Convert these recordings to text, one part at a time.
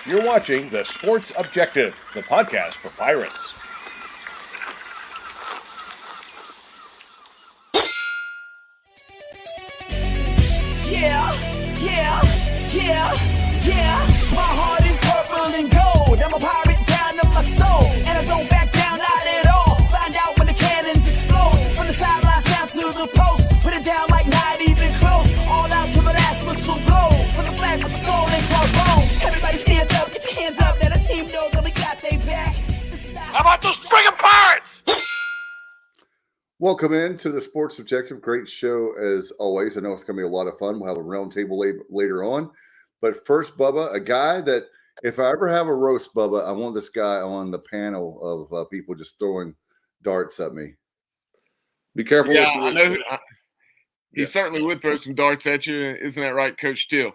You're watching The Sports Objective, the podcast for Pirates. Yeah. My heart is purple and gold. I'm a pirate down to my soul, and I don't back down, not at all. Find out when the cannons explode. From the sidelines down to the post, put it down like not even close. All out to the last whistle blow. From the flag with the soul and crossbones. Everybody stand up, get your hands up. Let a team know that we got their back. How about those friggin' Pirates? Welcome in to the Sports Objective. Great show as always. I know it's going to be a lot of fun. We'll have a roundtable later on. But first, Bubba, a guy that if I ever have a roast, Bubba, I want this guy on the panel of people just throwing darts at me. Be careful. Yeah, I know. He certainly would throw some darts at you. Isn't that right, Coach Steele?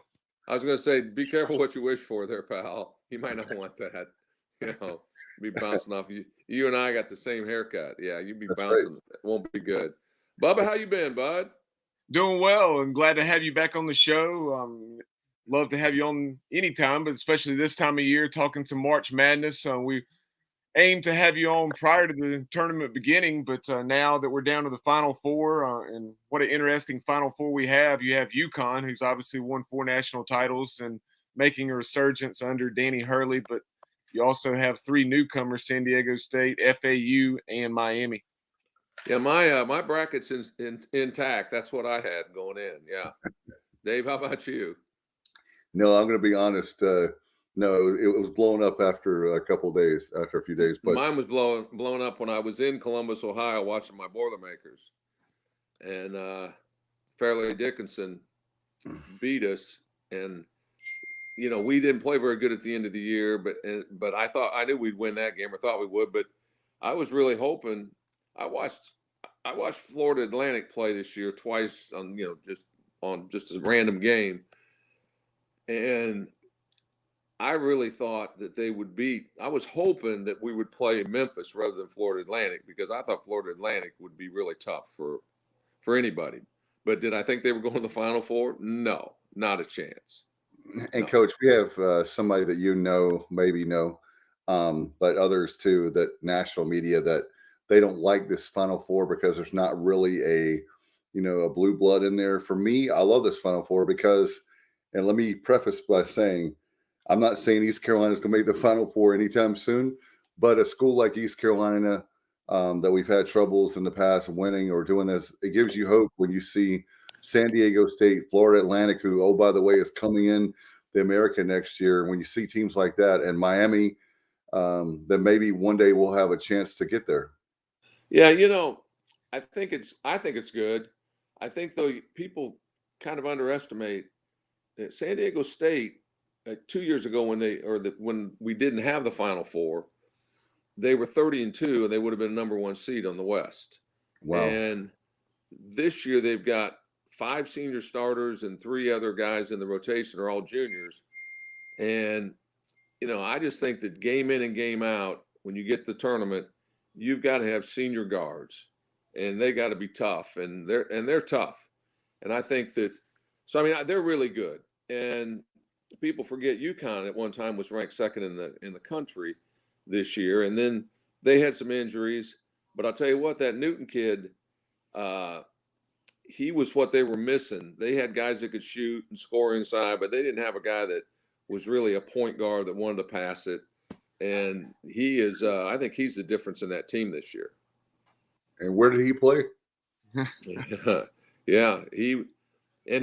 I was going to say, be careful what you wish for there, pal. You might not want that. You know, be bouncing off you. You and I got the same haircut. Yeah, you'd be That's bouncing. right. It won't be good. Bubba, how you been, bud? Doing well, and glad to have you back on the show. Love to have you on anytime, but especially this time of year, talking some March Madness. We aim to have you on prior to the tournament beginning, but now that we're down to the Final Four, and what an interesting Final Four we have. You have UConn, who's obviously won 4 national titles and making a resurgence under Danny Hurley, but you also have 3 newcomers, San Diego State, FAU, and Miami. Yeah, my bracket's intact. That's what I had going in. Yeah. Dave, how about you? No, I'm going to be honest. No, it was blown up after a few days. But mine was blown up when I was in Columbus, Ohio, watching my Boilermakers. And Fairleigh Dickinson beat us. And you know, we didn't play very good at the end of the year, but I knew we'd win that game, or thought we would. But I was really hoping. I watched Florida Atlantic play this year twice on just a random game, and I really thought that they would beat. I was hoping that we would play Memphis rather than Florida Atlantic, because I thought Florida Atlantic would be really tough for anybody. But did I think they were going to the Final Four? No, not a chance. And Coach, we have somebody that maybe know, but others too, that national media, that they don't like this Final Four because there's not really a blue blood in there. For me, I love this Final Four because, and let me preface by saying, I'm not saying East Carolina is going to make the Final Four anytime soon, but a school like East Carolina that we've had troubles in the past winning or doing this, it gives you hope when you see San Diego State, Florida Atlantic, who, oh, by the way, is coming in the American next year. When you see teams like that, and Miami, then maybe one day we'll have a chance to get there. Yeah, I think it's good. I think, though, people kind of underestimate that San Diego State 2 years ago when we didn't have the Final Four, they were 30-2, and they would have been number 1 seed on the West. Wow. And this year they've got 5 senior starters and 3 other guys in the rotation are all juniors. And, I just think that game in and game out, when you get to the tournament, you've got to have senior guards, and they got to be tough, and they're tough. And I think that, they're really good. And people forget UConn at one time was ranked second in the country this year. And then they had some injuries, but I'll tell you what, that Newton kid, he was what they were missing. They had guys that could shoot and score inside, but they didn't have a guy that was really a point guard that wanted to pass it. And he is, I think he's the difference in that team this year. And where did he play? Yeah, he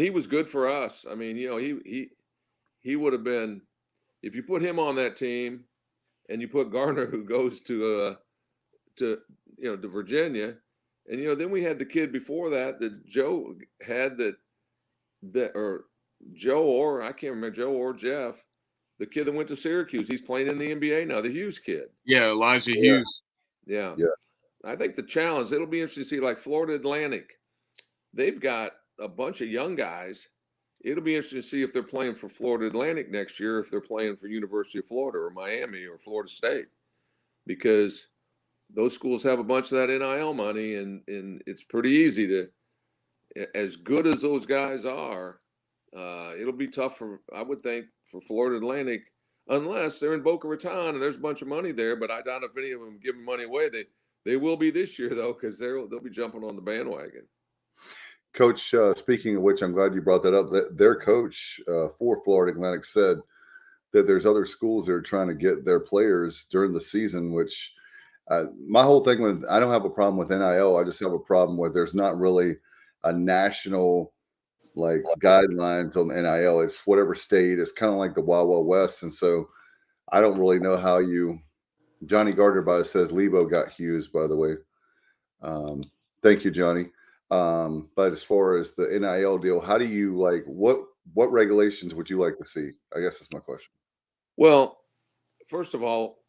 was good for us. I mean, he would have been, if you put him on that team and you put Garner, who goes to Virginia. And, then we had the kid before that Joe had or I can't remember, Joe or Jeff, the kid that went to Syracuse. He's playing in the NBA now, the Hughes kid. Yeah, Elijah Hughes. Yeah. I think the challenge, it'll be interesting to see, like Florida Atlantic, they've got a bunch of young guys. It'll be interesting to see if they're playing for Florida Atlantic next year, if they're playing for University of Florida or Miami or Florida State, because those schools have a bunch of that NIL money, and it's pretty easy to, as good as those guys are, it'll be tough I would think, for Florida Atlantic. unless they're in Boca Raton and there's a bunch of money there. But I doubt if any of them give money away. They will be this year though, because they'll be jumping on the bandwagon. Coach, speaking of which, I'm glad you brought that up. Their coach for Florida Atlantic said that there's other schools that are trying to get their players during the season, which my whole thing with, I don't have a problem with NIL. I just have a problem with there's not really a national like guidelines on NIL. It's whatever state. It's kind of like the Wild Wild West. And so I don't really know how Johnny Gardner by says Lebo got Hughes, by the way. Thank you, Johnny. But as far as the NIL deal, how do you like what regulations would you like to see? I guess that's my question. Well, first of all,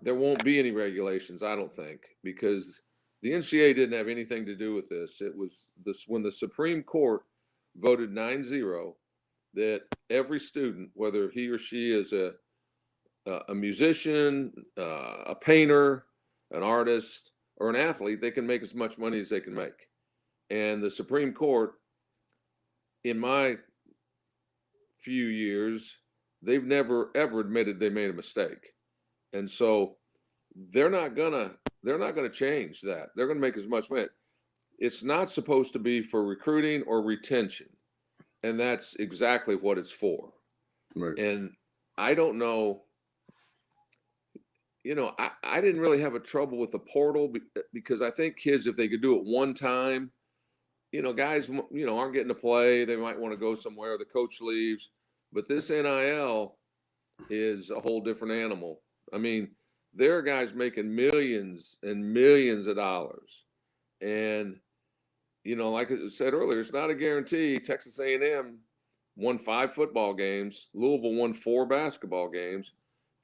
there won't be any regulations, I don't think, because the NCAA didn't have anything to do with this. It was when the Supreme Court voted 9-0 that every student, whether he or she is a musician, a painter, an artist, or an athlete, they can make as much money as they can make. And the Supreme Court, in my few years, they've never ever admitted they made a mistake. And so they're not gonna change that. They're gonna make as much money. It's not supposed to be for recruiting or retention. And that's exactly what it's for. Right. And I don't know, I didn't really have a trouble with the portal because I think kids, if they could do it one time, guys, aren't getting to play. They might want to go somewhere. The coach leaves. But this NIL is a whole different animal. I mean, there are guys making millions and millions of dollars. And, like I said earlier, it's not a guarantee. Texas A&M won 5 football games. Louisville won 4 basketball games.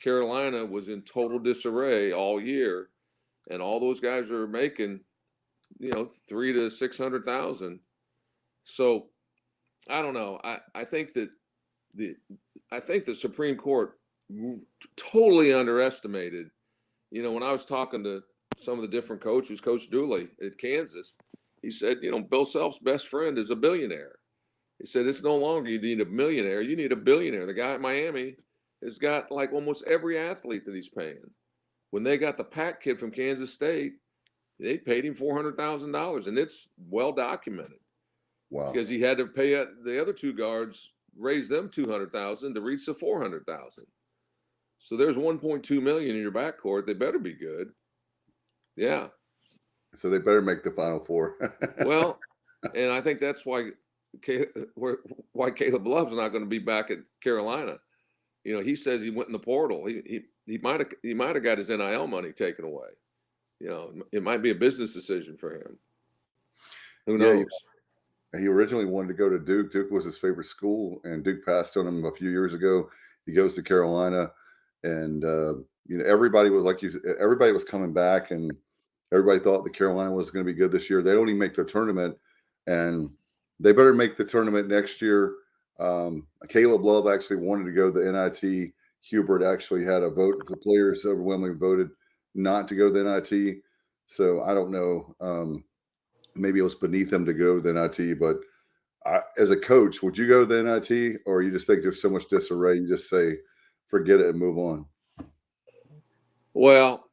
Carolina was in total disarray all year. And all those guys are making, $300,000 to $600,000. So I don't know. I think that the Supreme Court totally underestimated. When I was talking to some of the different coaches, Coach Dooley at Kansas, he said, Bill Self's best friend is a billionaire. He said, it's no longer you need a millionaire, you need a billionaire. The guy at Miami has got like almost every athlete that he's paying. When they got the Pack kid from Kansas State, they paid him $400,000, and it's well documented. Wow. Because he had to pay the other 2 guards, raise them $200,000 to reach the $400,000. So there's $1.2 million in your backcourt. They better be good. Yeah. So they better make the Final Four. Well, and I think that's why Caleb Love's not going to be back at Carolina. He says he went in the portal. He might have got his NIL money taken away. It might be a business decision for him. Who knows? He originally wanted to go to Duke. Duke was his favorite school, and Duke passed on him a few years ago. He goes to Carolina, and everybody was coming back, and everybody thought that Carolina was going to be good this year. They don't even make the tournament, and they better make the tournament next year. Caleb Love actually wanted to go to the NIT. Hubert actually had a vote. The players overwhelmingly voted not to go to the NIT. So I don't know. Maybe it was beneath him to go to the NIT, but as a coach, would you go to the NIT, or you just think there's so much disarray, you just say, forget it and move on? Well,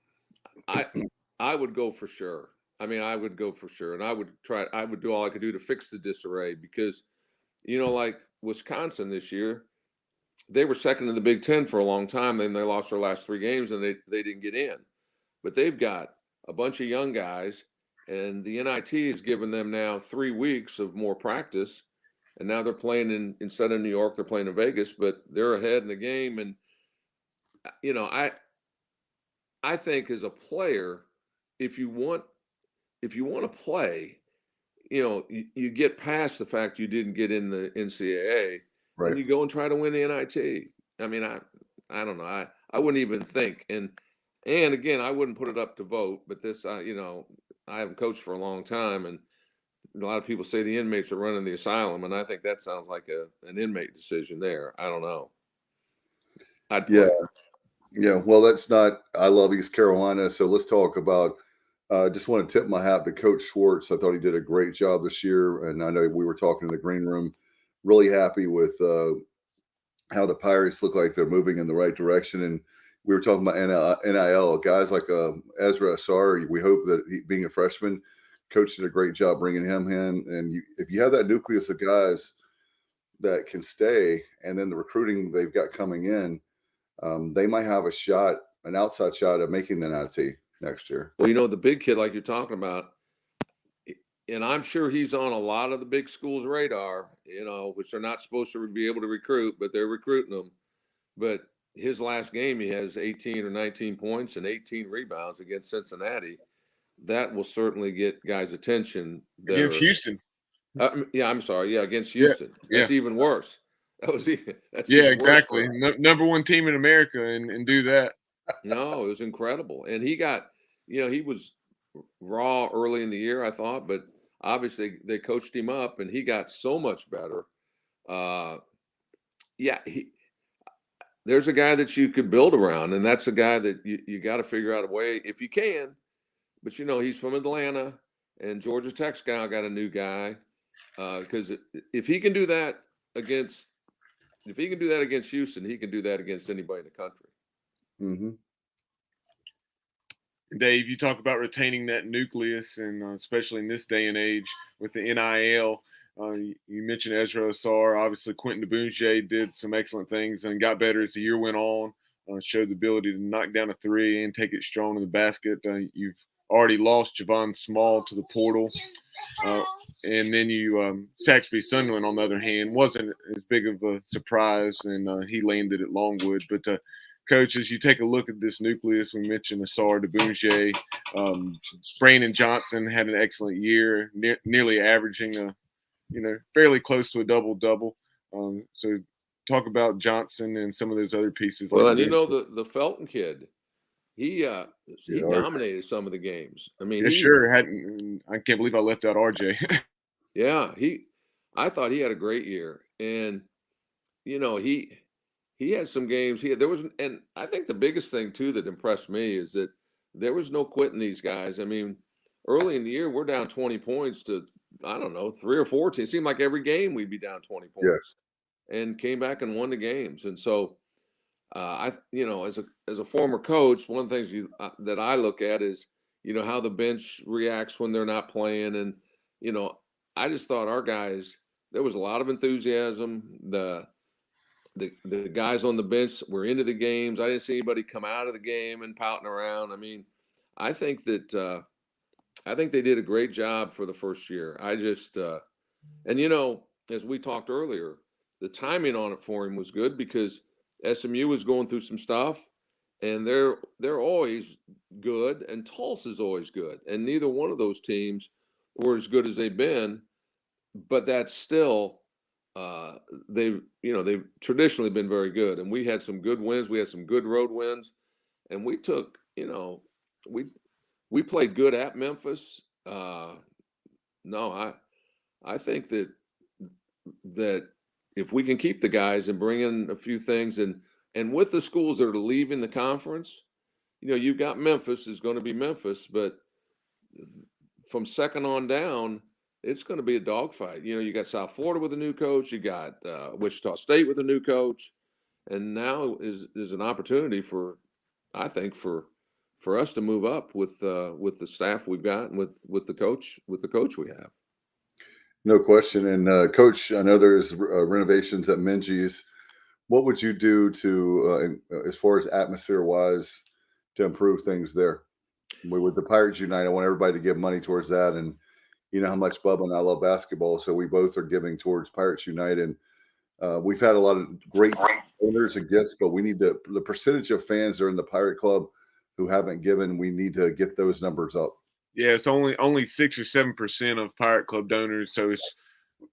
I would go for sure. I would go for sure. And I would do all I could do to fix the disarray because, like Wisconsin this year, they were second in the Big Ten for a long time. Then they lost their last 3 games and they didn't get in. But they've got a bunch of young guys, and the NIT has given them now 3 weeks of more practice. And now they're playing instead of New York, they're playing in Vegas, but they're ahead in the game. And, I think as a player, if you want to play, you get past the fact you didn't get in the NCAA, right, and you go and try to win the NIT. I don't know. I wouldn't even think. And again, I wouldn't put it up to vote, but this, I haven't coached for a long time, and a lot of people say the inmates are running the asylum, and I think that sounds like an inmate decision there. I don't know. Yeah. Well, that's not. I love East Carolina, so let's talk about. Just want to tip my hat to Coach Schwartz. I thought he did a great job this year, and I know we were talking in the green room. Really happy with how the Pirates look like they're moving in the right direction. And we were talking about NIL guys like Ezra Asar. We hope that he, being a freshman, coach did a great job bringing him in. And if you have that nucleus of guys that can stay, and then the recruiting they've got coming in, they might have an outside shot of making the NIT next year. Well, the big kid like you're talking about, and I'm sure he's on a lot of the big schools' radar, which they're not supposed to be able to recruit, but they're recruiting them. But his last game, he has 18 or 19 points and 18 rebounds against Cincinnati. That will certainly get guys' attention. Against Houston. I'm sorry. Yeah, against Houston. Yeah. That's even worse. That's exactly. Worse Number one team in America and do that. No, it was incredible. And he got, he was raw early in the year, I thought, but obviously they coached him up and he got so much better. There's a guy that you could build around, and that's a guy that you got to figure out a way if you can. But he's from Atlanta, and Georgia Tech's got a new guy. Because if he can do that against Houston, he can do that against anybody in the country. Mm-hmm. Dave, you talk about retaining that nucleus, and especially in this day and age with the NIL. You mentioned Ezra Asar. Obviously, Quentin DeBunge did some excellent things and got better as the year went on. Showed the ability to knock down a three and take it strong in the basket. You've already lost Javon Small to the portal. And then Saxby Sunderland, on the other hand, wasn't as big of a surprise, and he landed at Longwood. But coaches, you take a look at this nucleus. We mentioned Asar, DeBunge, Brandon Johnson had an excellent year, nearly averaging fairly close to a double-double. So talk about Johnson and some of those other pieces. Well, and the Felton kid, he dominated some of the games. I mean, I can't believe I left out RJ. Yeah, I thought he had a great year, and he had some games. And I think the biggest thing too that impressed me is that there was no quitting these guys. I mean, early in the year, we're down 20 points to, I don't know, 3 or 4 teams. It seemed like every game we'd be down 20 points, and came back and won the games. And so, as a former coach, one of the things that I look at is, how the bench reacts when they're not playing. And, I just thought our guys, there was a lot of enthusiasm. The guys on the bench were into the games. I didn't see anybody come out of the game and pouting around. I mean, I think that I think they did a great job for the first year. I just and as we talked earlier, the timing on it for him was good because SMU was going through some stuff, and they're always good, and Tulsa's always good, and neither one of those teams were as good as they've been, but that's still they've traditionally been very good, and we had some good wins. We had some good road wins, and we took we played good at Memphis. I think that if we can keep the guys and bring in a few things, and with the schools that are leaving the conference, you've got Memphis is going to be Memphis, but from second on down, it's going to be a dogfight. You got South Florida with a new coach, you got Wichita State with a new coach, and now is an opportunity for us to move up with the staff we've got and with the coach we have. No question. And Coach, I know there's renovations at Minji's. What would you do to, as far as atmosphere wise, to improve things there? With the Pirates Unite, I want everybody to give money towards that. And you know how much Bubba and I love basketball, so we both are giving towards Pirates Unite. And we've had a lot of great donors and gifts, but we need the percentage of fans that are in the Pirate Club who haven't given. We need to get those numbers up. Yeah, it's only 6 or 7% of Pirate Club donors. So it's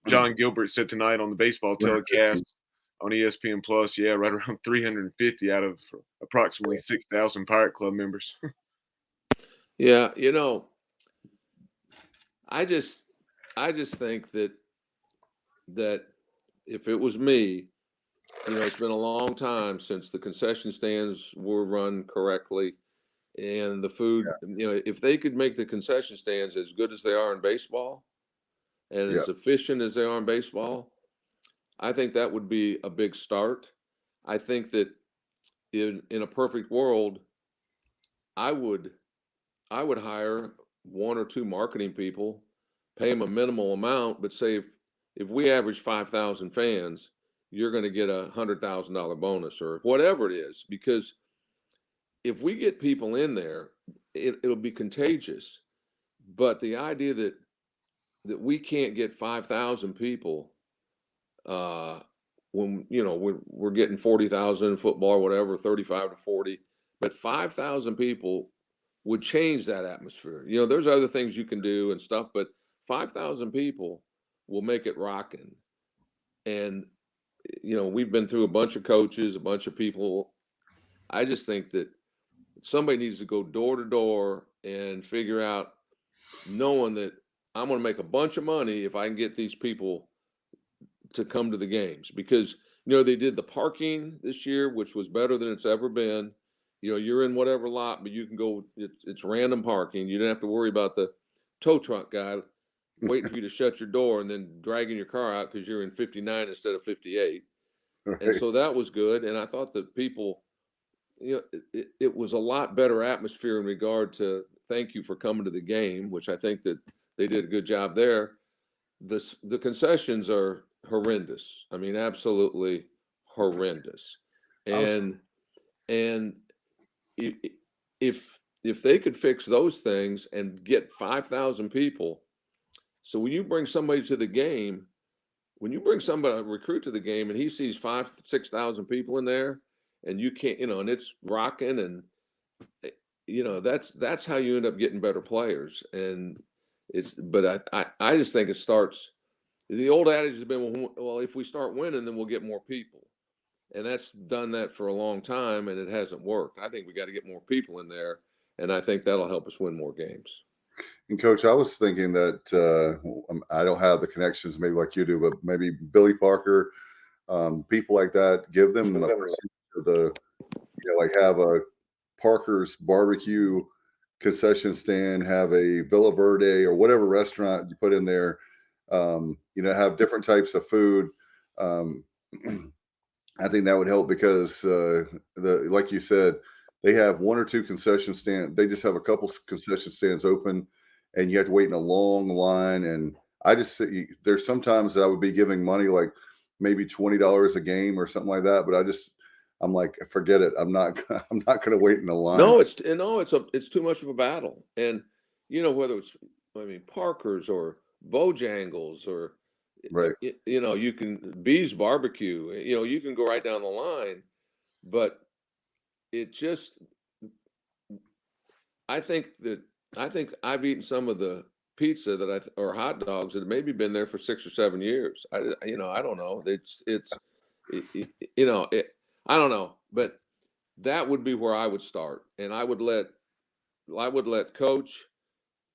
John Gilbert said tonight on the baseball telecast on ESPN Plus. Yeah, right around 350 out of approximately 6,000 Pirate Club members. Yeah, I just think that if it was me, it's been a long time since the concession stands were run correctly, and the food. If they could make the concession stands as good as they are in baseball, and as efficient as they are in baseball, I think that would be a big start. I think that in a perfect world, I would hire one or two marketing people, pay them a minimal amount, but say if we average 5,000 fans, you're going to get $100,000 bonus or whatever it is. Because if we get people in there, it'll be contagious. But the idea that we can't get 5,000 people when we're getting 40,000 in football or whatever, 35 to 40, but 5,000 people would change that atmosphere. There's other things you can do and stuff, but 5,000 people will make it rocking. And we've been through a bunch of coaches, a bunch of people. I just think that somebody needs to go door to door and figure out, knowing that I'm going to make a bunch of money if I can get these people to come to the games, because they did the parking this year, which was better than it's ever been. You're in whatever lot, but you can go. It's random parking. You don't have to worry about the tow truck guy waiting for you to shut your door and then dragging your car out because you're in 59 instead of 58. Right. And so that was good. And I thought that people, it was a lot better atmosphere in regard to thank you for coming to the game, which I think that they did a good job there. The concessions are horrendous. I mean, absolutely horrendous. And if they could fix those things and get 5,000 people, so when you bring somebody to the game, when you bring somebody, a recruit to the game, and he sees 5,000-6,000 people in there, and you can't, and it's rocking, and that's how you end up getting better players. And but I just think it starts. The old adage has been, well, if we start winning, then we'll get more people. And that's done that for a long time, and it hasn't worked. I think we got to get more people in there, and I think that'll help us win more games. And Coach, I was thinking that I don't have the connections maybe like you do, but maybe Billy Parker, people like that, give them a percentage of the, like have a Parker's barbecue concession stand, have a Villa Verde or whatever restaurant you put in there, have different types of food. I think that would help because like you said, they have one or two concession stands. They just have a couple concession stands open, and you have to wait in a long line. And I just there's sometimes that I would be giving money, like maybe $20 a game or something like that. But I'm like, forget it. I'm not going to wait in the line. No, it's too much of a battle. And whether it's Parker's or Bojangles or right, you can Bees Barbecue. You can go right down the line, but it just. I think I've eaten some of the pizza or hot dogs that have maybe been there for 6 or 7 years. I don't know. I don't know, but that would be where I would start, and I would let Coach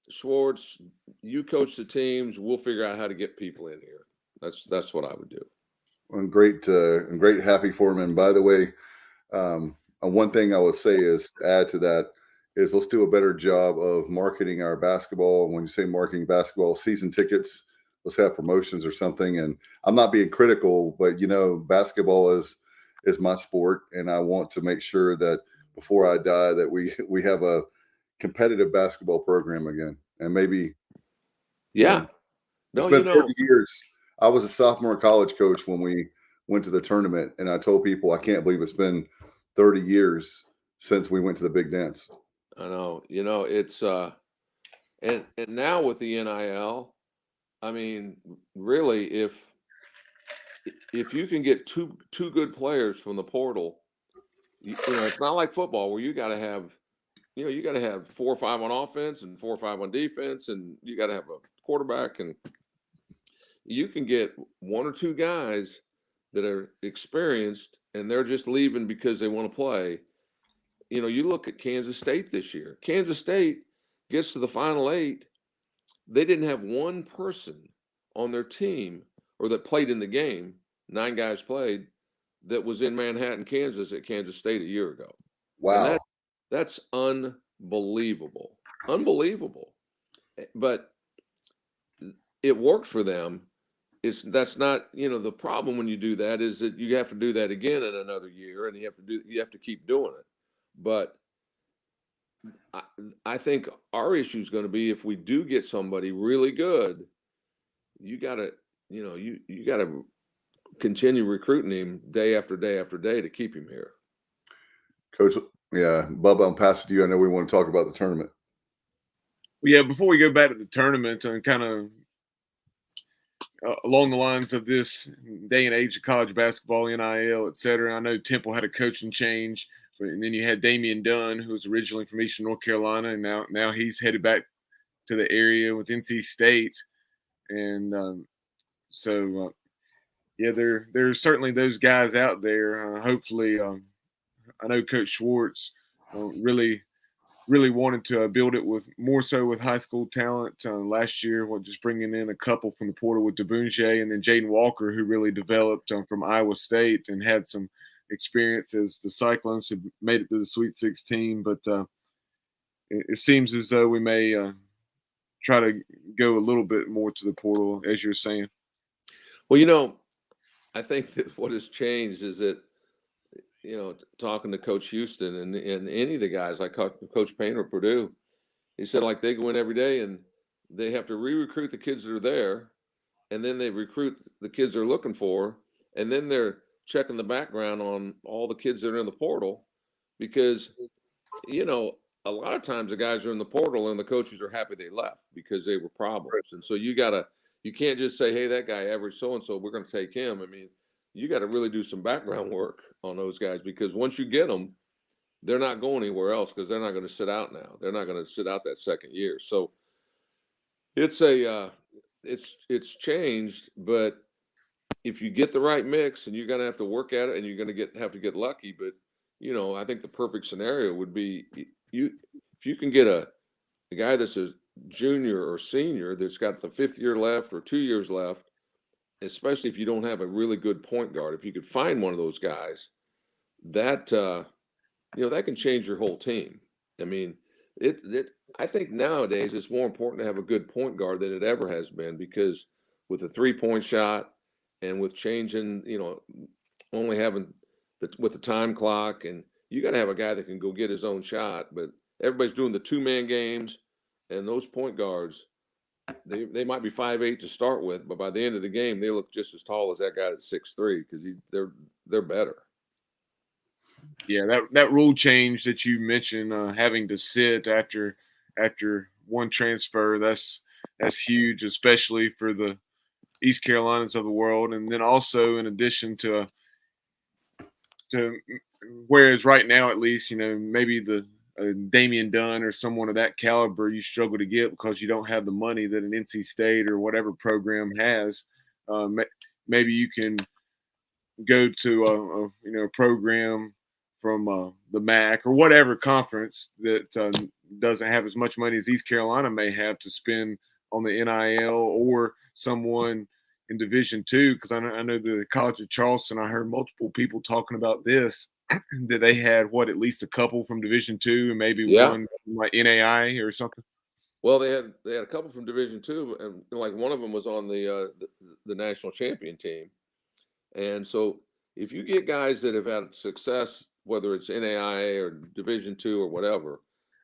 Schwartz, you coach the teams. We'll figure out how to get people in here. That's what I would do. And great, happy for him. And by the way, one thing I would say is to add to that is let's do a better job of marketing our basketball. And when you say marketing basketball, season tickets, let's have promotions or something. And I'm not being critical, but basketball is my sport, and I want to make sure that before I die that we have a competitive basketball program again. And maybe no, it's been 30 years. I was a sophomore college coach when we went to the tournament, and I told people I can't believe it's been 30 years since we went to the big dance. I know. It's and now with the NIL, I mean, really, if you can get two good players from the portal, it's not like football where you got to have 4 or 5 on offense and 4 or 5 on defense, and you got to have a quarterback, and you can get 1 or 2 guys that are experienced and they're just leaving because they want to play. You look at Kansas State this year. Kansas State gets to the Final 8. They didn't have one person on their team or that played in the game. 9 guys played that was in Manhattan, Kansas at Kansas State a year ago. Wow. And that's unbelievable. Unbelievable. But it worked for them. that's not, the problem when you do that is that you have to do that again in another year, and you have to keep doing it. But I, I think our issue is going to be if we do get somebody really good, you gotta, you gotta continue recruiting him day after day after day to keep him here. Coach, yeah, Bubba, I'm passing to you. I know we want to talk about the tournament. Well, yeah, before we go back to the tournament and kind of along the lines of this day and age of college basketball, NIL, et cetera, I know Temple had a coaching change, and then you had Damian Dunn, who was originally from Eastern North Carolina, and now he's headed back to the area with NC State, and yeah, there's certainly those guys out there. Hopefully, I know Coach Schwartz really wanted to build it with more so with high school talent last year. Just bringing in a couple from the portal with Debunje and then Jaden Walker, who really developed from Iowa State and had some experience as the Cyclones had made it to the Sweet 16. But it seems as though we may try to go a little bit more to the portal, as you're saying. Well, I think that what has changed is that, talking to Coach Houston and any of the guys like Coach Payne or Purdue, he said like they go in every day and they have to re-recruit the kids that are there, and then they recruit the kids they're looking for, and then they're checking the background on all the kids that are in the portal, because, a lot of times the guys are in the portal and the coaches are happy they left because they were problems. And so you can't just say, hey, that guy averaged so-and-so, we're going to take him. I mean, you got to really do some background work on those guys, because once you get them, they're not going anywhere else, because they're not going to sit out now. They're not going to sit out that second year. So it's it's changed, but if you get the right mix, and you're going to have to work at it, and you're going to have to get lucky. But, I think the perfect scenario would be if you can get a guy that's a junior or senior that's got the fifth year left or 2 years left, especially if you don't have a really good point guard. If you could find one of those guys, that that can change your whole team. I mean, I think nowadays it's more important to have a good point guard than it ever has been, because with the 3-point shot and with changing, only having with the time clock, and you got to have a guy that can go get his own shot. But everybody's doing the 2-man games, and those point guards, they might be 5'8" to start with, but by the end of the game, they look just as tall as that guy at 6'3", because they're better. Yeah, that rule change that you mentioned, having to sit after one transfer, that's huge, especially for the East Carolinas of the world. And then also, in addition to whereas right now, at least, maybe the Damian Dunn or someone of that caliber you struggle to get because you don't have the money that an NC State or whatever program has. Maybe you can go to a program from the MAC or whatever conference that doesn't have as much money as East Carolina may have to spend on the NIL, or someone in Division II, because I know the College of Charleston, I heard multiple people talking about this, that they had at least a couple from Division II and maybe one from like NAI or something. Well, they had a couple from Division II, and like one of them was on the national champion team. And so if you get guys that have had success, whether it's NAIA or Division II or whatever,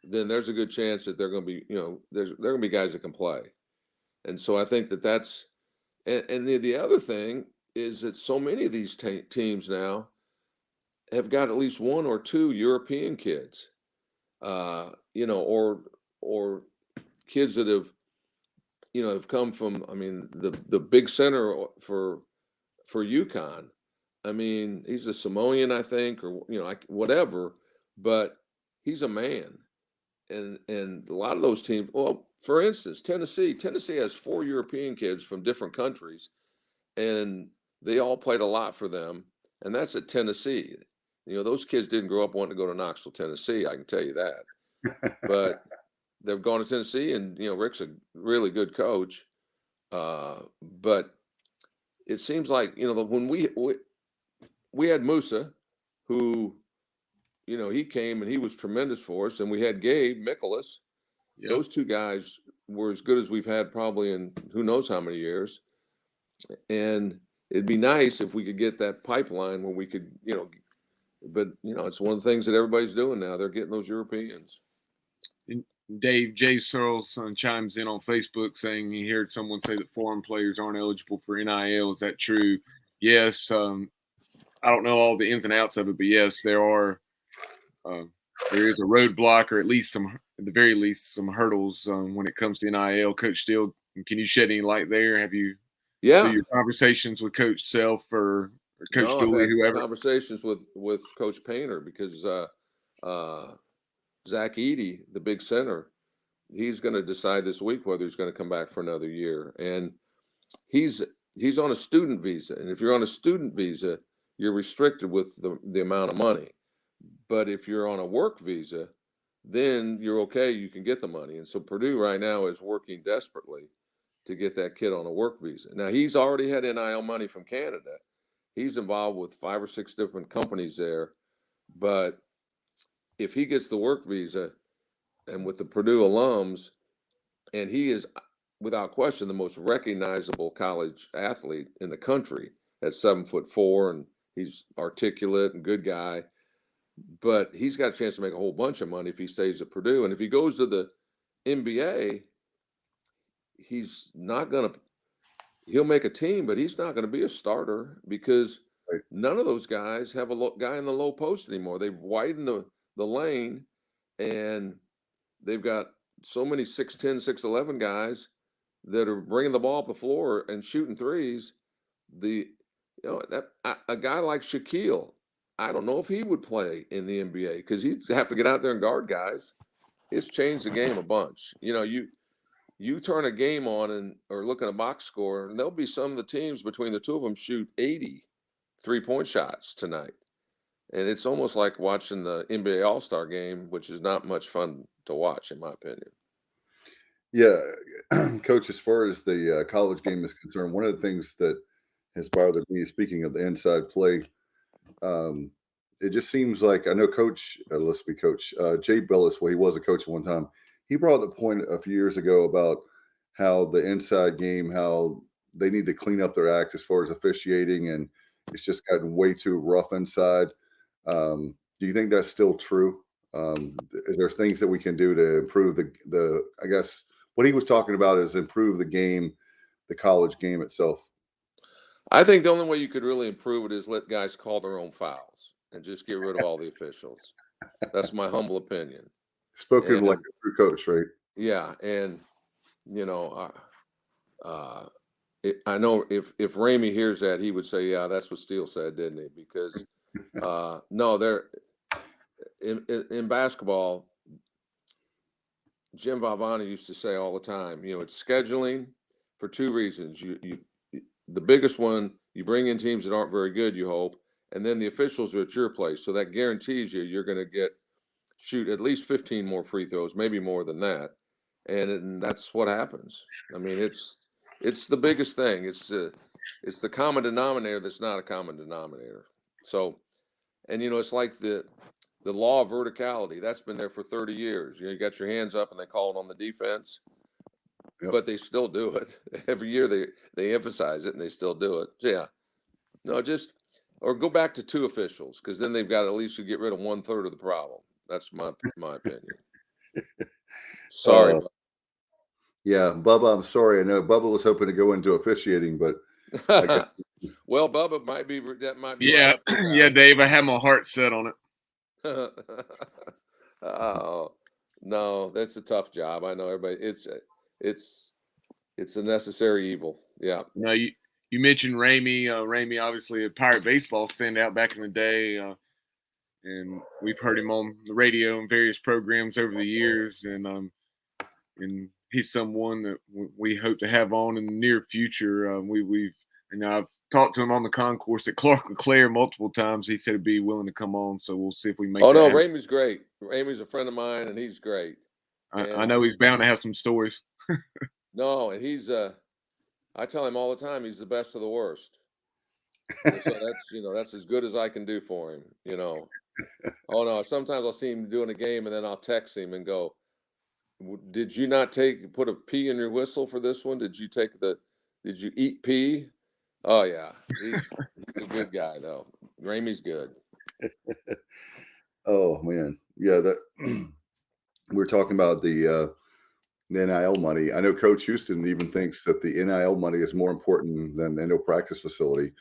then there's a good chance that they're going to be, they're going to be guys that can play. And so I think that's, and the other thing is that so many of these teams now have got at least one or two European kids, or kids that have come from, I mean, the big center for UConn. I mean, he's a Samoan, I think, or whatever, but he's a man. And a lot of those teams, well, for instance, Tennessee has 4 European kids from different countries, and they all played a lot for them. And that's at Tennessee. Those kids didn't grow up wanting to go to Knoxville, Tennessee, I can tell you that. But they've gone to Tennessee, and Rick's a really good coach. But it seems like when we had Musa, who he came and he was tremendous for us, and we had Gabe Nicholas. Yep. Those two guys were as good as we've had probably in who knows how many years. And it'd be nice if we could get that pipeline where we could, but it's one of the things that everybody's doing now. They're getting those Europeans. Dave J. Searles chimes in on Facebook saying he heard someone say that foreign players aren't eligible for NIL. Is that true? Yes. I don't know all the ins and outs of it, but yes, there is a roadblock, or at least at the very least, some hurdles when it comes to NIL. Coach Steele, can you shed any light there? Have you through your conversations with Coach Self or Coach Dooley, whoever? Conversations with Coach Painter, because Zach Edey, the big center, he's going to decide this week whether he's going to come back for another year. And he's on a student visa. And if you're on a student visa, you're restricted with the amount of money. But if you're on a work visa, then you're okay. You can get the money. And so Purdue right now is working desperately to get that kid on a work visa. Now, he's already had NIL money from Canada. He's involved with 5 or 6 different companies there. But if he gets the work visa and with the Purdue alums, and he is without question the most recognizable college athlete in the country at 7'4", and he's articulate and good guy, but he's got a chance to make a whole bunch of money if he stays at Purdue. And if he goes to the NBA, he's not going to, he'll make a team, but he's not going to be a starter because none of those guys have a guy in the low post anymore. They've widened the lane, and they've got so many 6'10", 6'11" guys that are bringing the ball up the floor and shooting threes. A guy like Shaquille, I don't know if he would play in the NBA because he'd have to get out there and guard guys. It's changed the game a bunch. You turn a game on or look at a box score, and there'll be some of the teams between the two of them shoot 80 3-point shots tonight. And it's almost like watching the NBA All-Star game, which is not much fun to watch, in my opinion. Yeah, Coach, as far as the college game is concerned, one of the things that has bothered me, speaking of the inside play, it just seems like, I know Coach, Jay Billis, well, he was a coach at one time. He brought the point a few years ago about how the inside game, how they need to clean up their act as far as officiating, and it's just gotten way too rough inside. Do you think that's still true? Is there things that we can do to improve I guess what he was talking about is improve the game, the college game itself? I think the only way you could really improve it is let guys call their own fouls and just get rid of all the officials. That's my humble opinion. Spoken like a true coach, right? Yeah, and I know if Ramey hears that, he would say, "Yeah, that's what Steele said, didn't he?" Because no, they're in basketball. Jim Valvano used to say all the time, it's scheduling for 2 reasons. The biggest one, you bring in teams that aren't very good, you hope, and then the officials are at your place, so that guarantees you're going to shoot at least 15 more free throws, maybe more than that, and that's what happens. I mean, it's the biggest thing. It's the common denominator that's not a common denominator. So, and it's like the law of verticality that's been there for 30 years. You got your hands up and they call it on the defense. Yep. But they still do it every year. They emphasize it and they still do it. So, yeah, no, or go back to 2 officials, because then they've got at least to get rid of 1/3 of the problem. That's my opinion. Sorry. Yeah, Bubba, I'm sorry. I know Bubba was hoping to go into officiating, but well, Bubba might be. That might be. Yeah, right yeah, Dave. I have my heart set on it. Oh no, that's a tough job. I know everybody. It's a necessary evil. Yeah. No, you mentioned Ramey. Ramey, obviously a Pirate baseball standout back in the day, and we've heard him on the radio and various programs over the years, and he's someone that we hope to have on in the near future. I've talked to him on the concourse at Clark LeClaire multiple times. He said he'd be willing to come on, so we'll see if we make. Oh no, Ramey's great. Ramey's a friend of mine, and he's great. I know he's bound to have some stories. No, and he's I tell him all the time he's the best of the worst. So that's as good as I can do for him. Oh no, sometimes I'll see him doing a game, and then I'll text him and go, "Did you not put a pee in your whistle for this one? Did you eat pee?" Oh yeah, he's a good guy though. Ramey's good. Oh man, yeah. That we're talking about the NIL money. I know Coach Houston even thinks that the NIL money is more important than the no practice facility.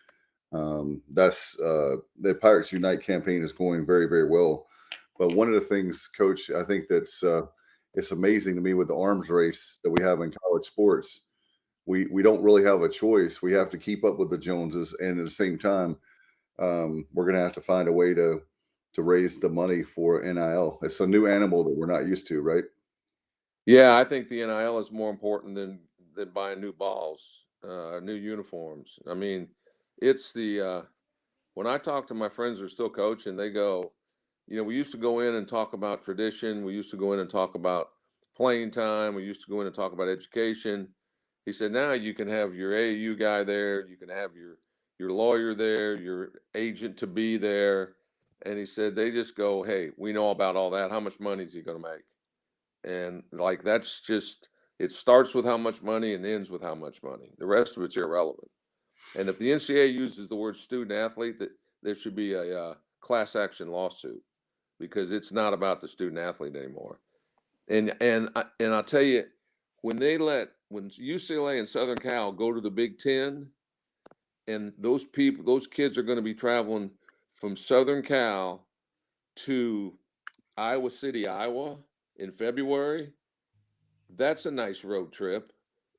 That's the Pirates Unite campaign is going very, very well. But one of the things, Coach, I think that's it's amazing to me with the arms race that we have in college sports. We don't really have a choice. We have to keep up with the Joneses, and at the same time, we're going to have to find a way to raise the money for NIL. It's a new animal that we're not used to, right? Yeah, I think the NIL is more important than buying new balls, new uniforms. I mean, it's the when I talk to my friends who are still coaching, they go, we used to go in and talk about tradition. We used to go in and talk about playing time. We used to go in and talk about education. He said, now you can have your AAU guy there. You can have your lawyer there, your agent to be there. And he said, they just go, hey, we know about all that. How much money is he going to make? And like, that's just, it starts with how much money and ends with how much money. The rest of it's irrelevant. And if the NCAA uses the word student athlete, that there should be a class action lawsuit because it's not about the student athlete anymore. And I'll tell you, when UCLA and Southern Cal go to the Big Ten, and those kids are going to be traveling from Southern Cal to Iowa City, Iowa in February. That's a nice road trip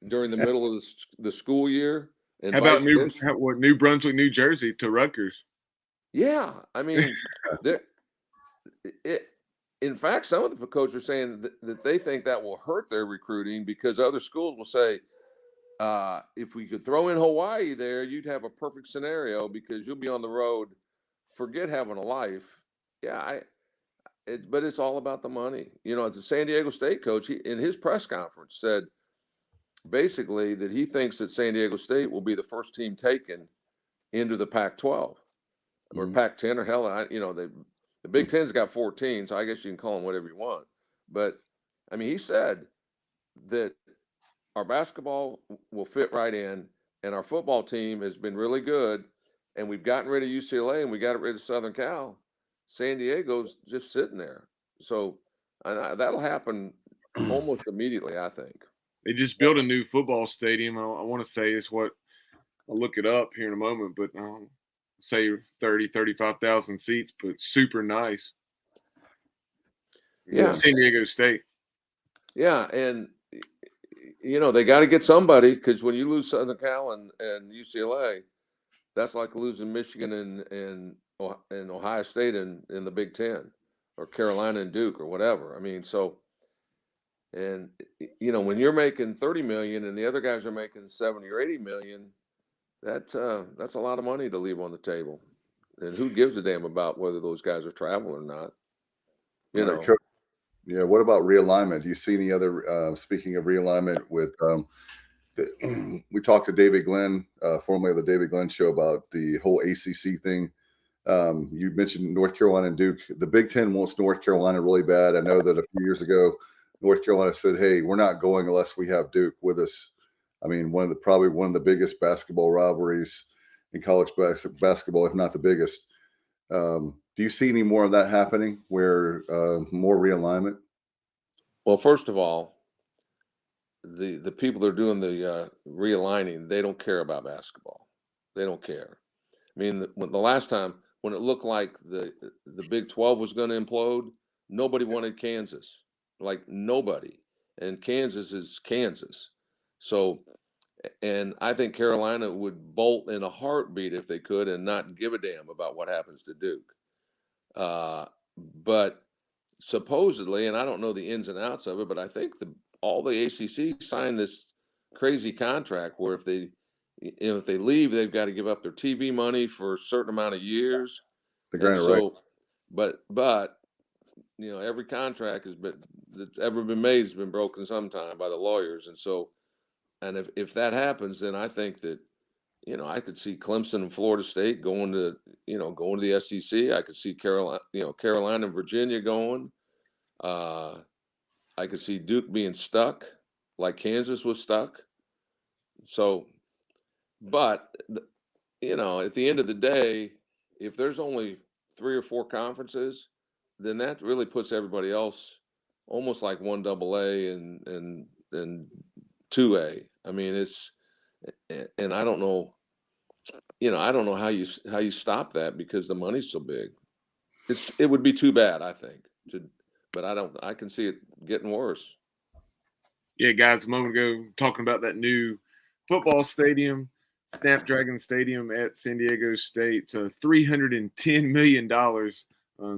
during the middle of the school year. And How about vice versa. New Brunswick, New Jersey to Rutgers? Yeah, I mean, in fact, some of the coaches are saying that they think that will hurt their recruiting because other schools will say, if we could throw in Hawaii there, you'd have a perfect scenario because you'll be on the road. Forget having a life. Yeah, but it's all about the money. As a San Diego State coach, he, in his press conference, said basically that he thinks that San Diego State will be the first team taken into the Pac-12 or Pac-10 or hell, the Big Ten's got 14, so I guess you can call them whatever you want. But I mean, he said that our basketball will fit right in, and our football team has been really good, and we've gotten rid of UCLA and we got rid of Southern Cal. San Diego's just sitting there, so that'll happen almost immediately, I think. They just built a new football stadium. I want to say it's what I'll look it up here in a moment, but say 35,000 seats, but super nice. Yeah, San Diego State. Yeah, and they got to get somebody because when you lose Southern Cal and UCLA, that's like losing Michigan and Ohio State in the Big Ten, or Carolina and Duke or whatever. I mean, so, and when you're making 30 million and the other guys are making 70 or 80 million, that's a lot of money to leave on the table. And who gives a damn about whether those guys are traveling or not? Coach, yeah. What about realignment? Do you see any other? Speaking of realignment, with we talked to David Glenn, formerly of the David Glenn Show, about the whole ACC thing. You mentioned North Carolina and Duke. The Big Ten wants North Carolina really bad. I know that a few years ago, North Carolina said, "Hey, we're not going unless we have Duke with us." I mean, probably one of the biggest basketball rivalries in college basketball, if not the biggest. Do you see any more of that happening, where more realignment? Well, first of all, the people that are doing the realigning, they don't care about basketball. They don't care. I mean, the last time when it looked like the Big 12 was going to implode, nobody wanted Kansas, like nobody, and Kansas is Kansas. So, and I think Carolina would bolt in a heartbeat if they could and not give a damn about what happens to Duke. But supposedly, and I don't know the ins and outs of it, but I think all the ACC signed this crazy contract where if they leave, they've got to give up their TV money for a certain amount of years. The grant, right? But every contract that's ever been made has been broken sometime by the lawyers, and so, and if that happens, then I think that I could see Clemson and Florida State going to the SEC. I could see Carolina and Virginia going. I could see Duke being stuck, like Kansas was stuck. So, but at the end of the day, if there's only 3 or 4 conferences, then that really puts everybody else almost like 1 AA and 2A. I mean, and I don't know, I don't know how you stop that because the money's so big. It would be too bad, I think, but I can see it getting worse. Yeah, guys, a moment ago talking about that new football stadium, Snapdragon Stadium at San Diego State, $310 million.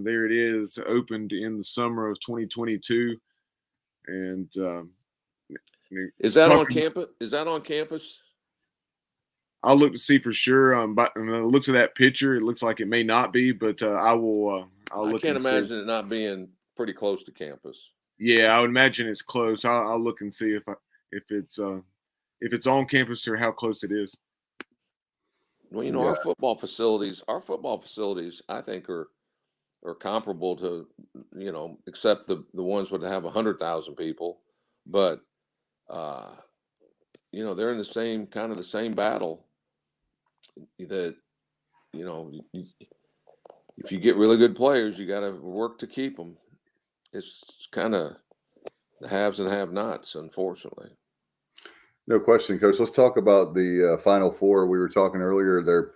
There it is, opened in the summer of 2022. And is that on campus? Is that on campus? I'll look to see for sure. But when it looks at that picture, it looks like it may not be, but I will. I'll look. I can't imagine it not being pretty close to campus. Yeah, I would imagine it's close. I'll look and see if it's on campus or how close it is. Well, our football facilities, I think are comparable to, except the ones would have 100,000 people, but they're in the same battle that, if you get really good players, you got to work to keep them. It's kind of the haves and have-nots, unfortunately. No question, Coach. Let's talk about the Final Four. We were talking earlier there.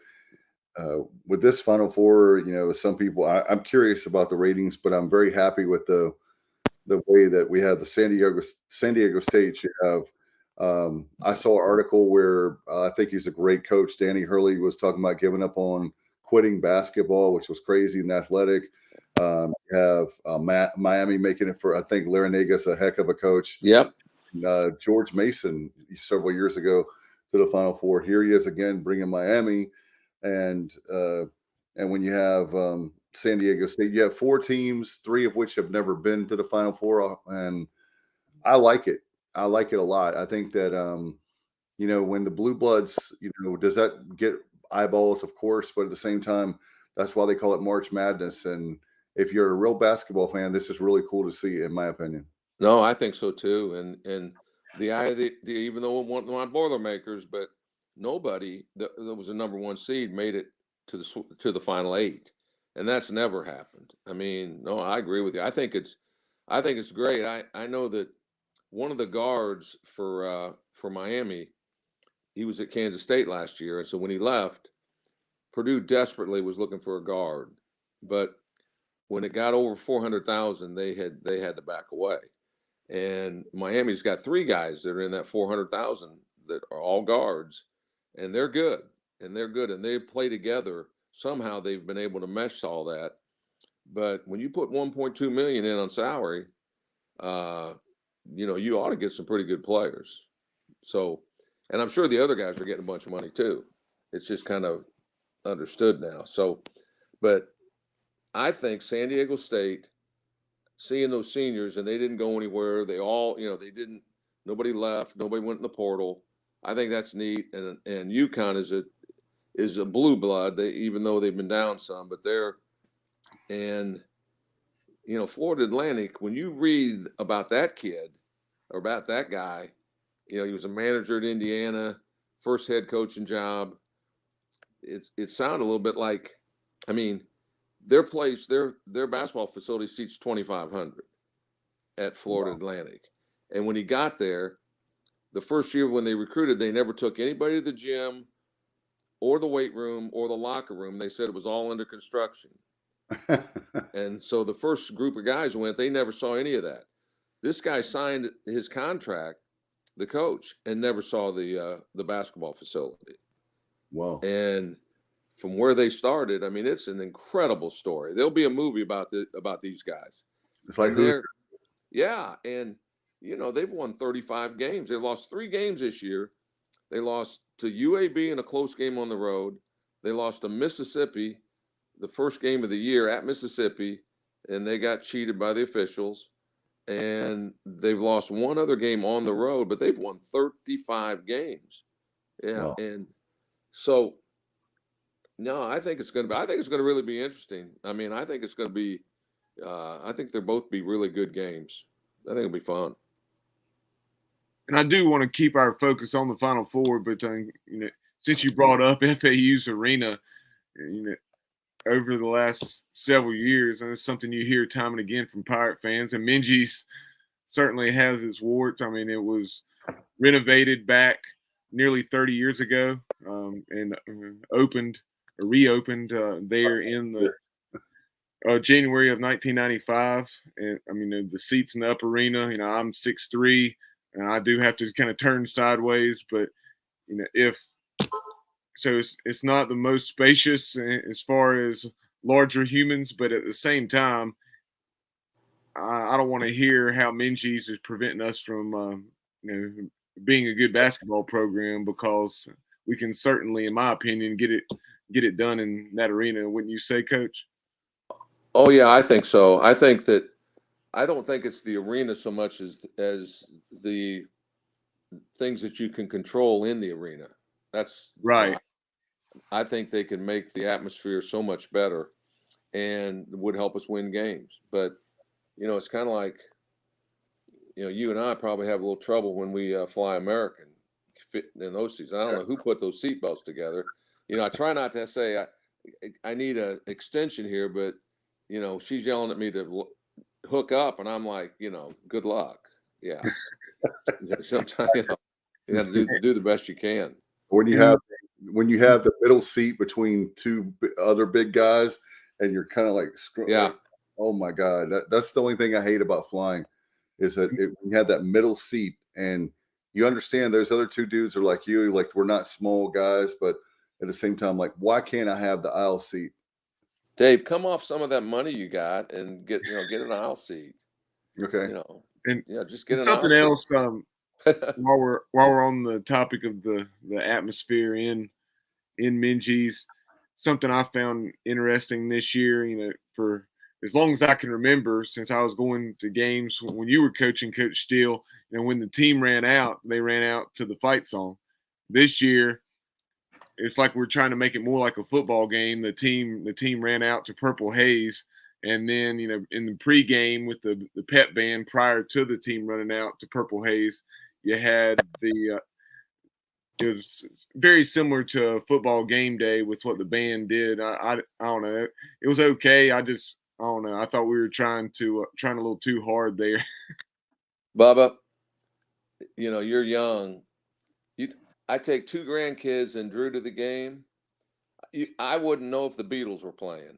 With this Final Four, some people, I'm curious about the ratings, but I'm very happy with the way that we have the San Diego State. You have, I saw an article where I think he's a great coach. Danny Hurley was talking about giving up on quitting basketball, which was crazy and athletic. You have Miami making it for, I think Larinagas, a heck of a coach. Yep. George Mason several years ago to the Final Four. Here he is again, bringing Miami, and when you have San Diego State, you have 4 teams, 3 of which have never been to the Final Four, and I like it. I like it a lot. I think that when the Blue Bloods, does that get eyeballs? Of course, but at the same time, that's why they call it March Madness. And if you're a real basketball fan, this is really cool to see, in my opinion. No, I think so too. And even though one of my Boilermakers, but nobody that was a number 1 seed made it to the Final 8, and that's never happened. I mean, no, I agree with you. I think it's great. I know that one of the guards for Miami, he was at Kansas State last year, and so when he left, Purdue desperately was looking for a guard, but when it got over 400,000, they had to back away. And Miami's got 3 guys that are in that 400,000 that are all guards, and they're good. And they play together. Somehow they've been able to mesh all that. But when you put 1.2 million in on salary, you ought to get some pretty good players. So, and I'm sure the other guys are getting a bunch of money too. It's just kind of understood now. So, but I think San Diego State, seeing those seniors, and they didn't go anywhere. They all, nobody left, nobody went in the portal. I think that's neat. And UConn is a blue blood. Even though they've been down some, but Florida Atlantic, when you read about that kid or about that guy, he was a manager at Indiana, first head coaching job. It sounded a little bit like, their basketball facility seats 2,500 at Florida Atlantic. And when he got there, the first year when they recruited, they never took anybody to the gym or the weight room or the locker room. They said it was all under construction. And so the first group of guys went, they never saw any of that. This guy signed his contract, the coach, and never saw the basketball facility. Wow. And from where they started, it's an incredible story. There'll be a movie about these guys. It's like yeah, and they've won 35 games. They lost 3 games this year. They lost to UAB in a close game on the road. They lost to Mississippi, the first game of the year at Mississippi, and they got cheated by the officials. And they've lost 1 other game on the road, but they've won 35 games. Yeah, wow. And so. No, I think it's going to really be interesting. I think it's going to be. I think they'll both be really good games. I think it'll be fun. And I do want to keep our focus on the Final Four, but since you brought up FAU's arena, you know, over the last several years, and it's something you hear time and again from Pirate fans, and Minji's certainly has its warts. I mean, it was renovated back nearly 30 years ago, and reopened there in the January of 1995. And I mean, the seats in the upper arena, you know, I'm 6'3", and I do have to kind of turn sideways, but you know, it's not the most spacious as far as larger humans, but at the same time, I don't want to hear how Minji's is preventing us from you know, being a good basketball program, because we can certainly, in my opinion, get it done in that arena. Wouldn't you say, Coach? Oh yeah, I think so. I think that I don't think it's the arena so much as the things that you can control in the arena. That's Right. I think they can make the atmosphere so much better and would help us win games. But you know, it's kind of like, you know, you and I probably have a little trouble when we fly American fit in those seats. I don't know who put those seat belts together. You know, I try not to say I need an extension here, but you know, she's yelling at me to hook up, and I'm like, you know, good luck. Yeah. Sometimes, you know, you have to do the best you can. When you have the middle seat between two other big guys, and you're kind of like, Yeah. oh my God, that's the only thing I hate about flying, is that you have that middle seat, and you understand those other two dudes are like you, like we're not small guys, but at the same time, like, why can't I have the aisle seat? Dave, come off some of that money you got and get an aisle seat. Okay. You know, And yeah, just get an something aisle else. While we're on the topic of the atmosphere in Minji's, something I found interesting this year, you know, for as long as I can remember, since I was going to games when you were coaching, Coach Steele, and when the team ran out, they ran out to the fight song. This year, it's like we're trying to make it more like a football game. The team ran out to Purple Haze, and then, you know, in the pregame with the pep band prior to the team running out to Purple Haze, you had it was very similar to a football game day with what the band did. I don't know. It was okay. I don't know. I thought we were trying a little too hard there. Bubba, you know, you're young. I take 2 grandkids and Drew to the game. I wouldn't know if the Beatles were playing.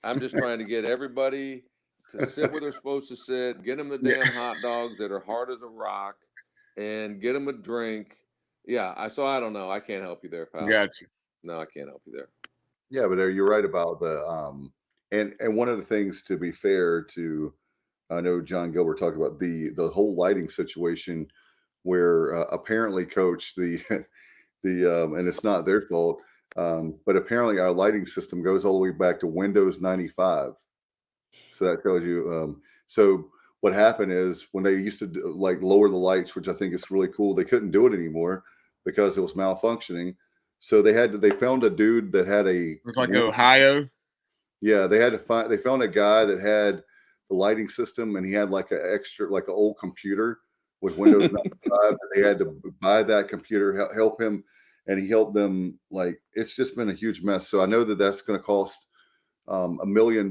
I'm just trying to get everybody to sit where they're supposed to sit, get them the damn hot dogs that are hard as a rock, and get them a drink. Yeah, I don't know. I can't help you there, pal. Gotcha. No, I can't help you there. Yeah, but you're right about the and one of the things, to be fair to, I know John Gilbert talked about the whole lighting situation, where apparently, Coach, the and it's not their fault, but apparently our lighting system goes all the way back to Windows 95. So that tells you. So what happened is, when they used to like lower the lights, which I think is really cool, they couldn't do it anymore because it was malfunctioning. So they found a dude that had It was like Ohio. Yeah, they found a guy that had the lighting system, and he had like an old computer with Windows 95. They had to buy that computer, help him, and he helped them. Like, it's just been a huge mess. So I know that that's going to cost $1 million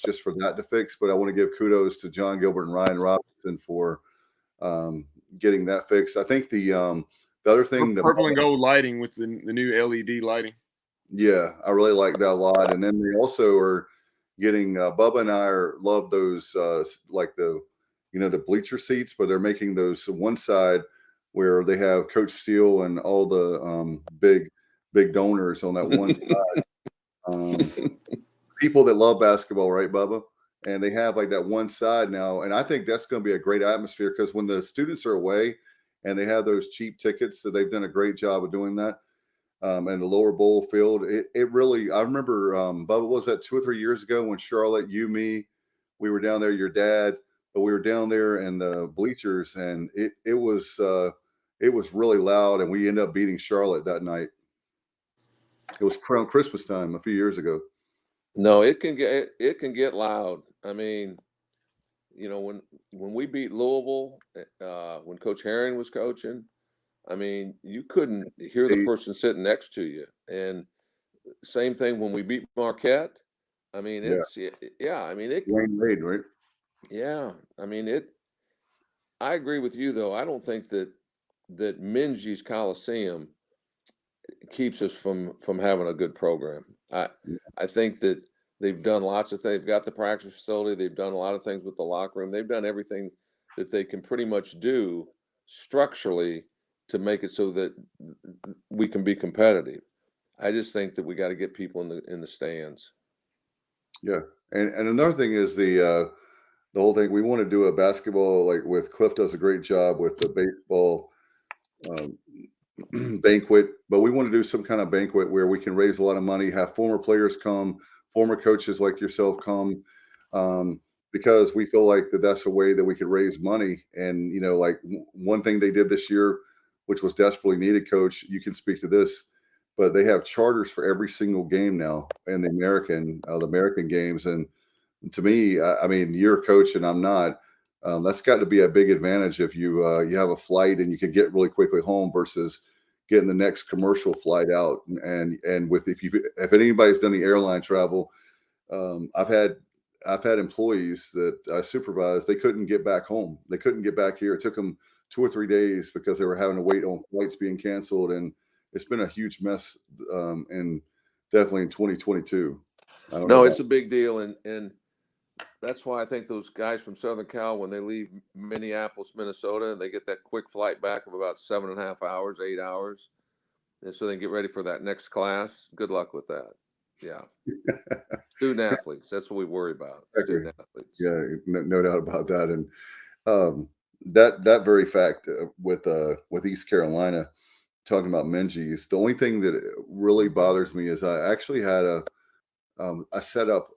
just for that to fix. But I want to give kudos to John Gilbert and Ryan Robinson for getting that fixed. I think the other thing, the purple and gold lighting with the new LED lighting. Yeah, I really like that a lot. And then they also are getting Bubba and I love those like the bleacher seats, but they're making those one side where they have Coach Steele and all the big donors on that one side. People that love basketball, right, Bubba? And they have like that one side now, and I think that's going to be a great atmosphere, because when the students are away and they have those cheap tickets, so they've done a great job of doing that. And the lower bowl field, it really, I remember, Bubba, was that 2 or 3 years ago when Charlotte, you, me, we were down there, your dad, but we were down there in the bleachers, and it was really loud, and we ended up beating Charlotte that night. It was around Christmas time a few years ago. No, it can get loud. I mean, you know, when we beat Louisville, when Coach Herring was coaching, I mean, you couldn't hear the person sitting next to you. And same thing when we beat Marquette. I mean, Yeah. I mean, Wayne Wade, right? yeah. I mean, I agree with you, though. I don't think that Minji's Coliseum keeps us from having a good program. I think that they've done lots of things. They've got the practice facility. They've done a lot of things with the locker room. They've done everything that they can pretty much do structurally to make it so that we can be competitive. I just think that we got to get people in the stands. Yeah. And another thing is the whole thing. We want to do a basketball, like with Cliff does a great job with the baseball banquet, but we want to do some kind of banquet where we can raise a lot of money, have former players come, former coaches like yourself come, because we feel like that's a way that we could raise money. And, you know, like one thing they did this year, which was desperately needed, Coach, you can speak to this, but they have charters for every single game now in the American games. And to me, I mean, you're a coach and I'm not. That's got to be a big advantage if you have a flight and you can get really quickly home versus getting the next commercial flight out. And with if anybody's done the airline travel, I've had employees that I supervised. They couldn't get back home. They couldn't get back here. It took them 2 or 3 days because they were having to wait on flights being canceled, and it's been a huge mess. And definitely in 2022. No, it's a big deal, and that's why I think those guys from Southern Cal, when they leave Minneapolis, Minnesota, and they get that quick flight back of about 7.5 hours, 8 hours, and so they get ready for that next class. Good luck with that. Yeah. Student athletes. That's what we worry about. Student athletes. Yeah, no doubt about that. And that very fact with East Carolina, talking about Minji's, the only thing that really bothers me is I actually had a set up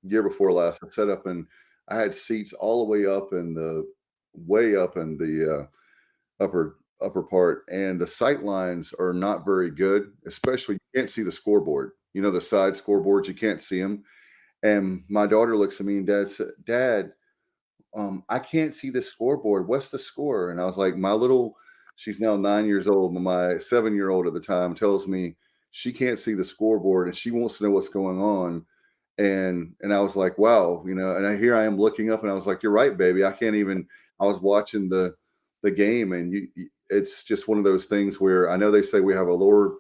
year before last. I set up and I had seats all the way up in the upper part, and the sight lines are not very good. Especially, you can't see the scoreboard. You know, the side scoreboards, you can't see them. And my daughter looks at me and Dad said, "Dad, I can't see the scoreboard. What's the score?" And I was like, she's now 9 years old, but my 7-year-old at the time tells me she can't see the scoreboard and she wants to know what's going on. And I was like, wow, you know, and here I am looking up and I was like, you're right, baby. I was watching the game, and it's just one of those things where I know they say we have the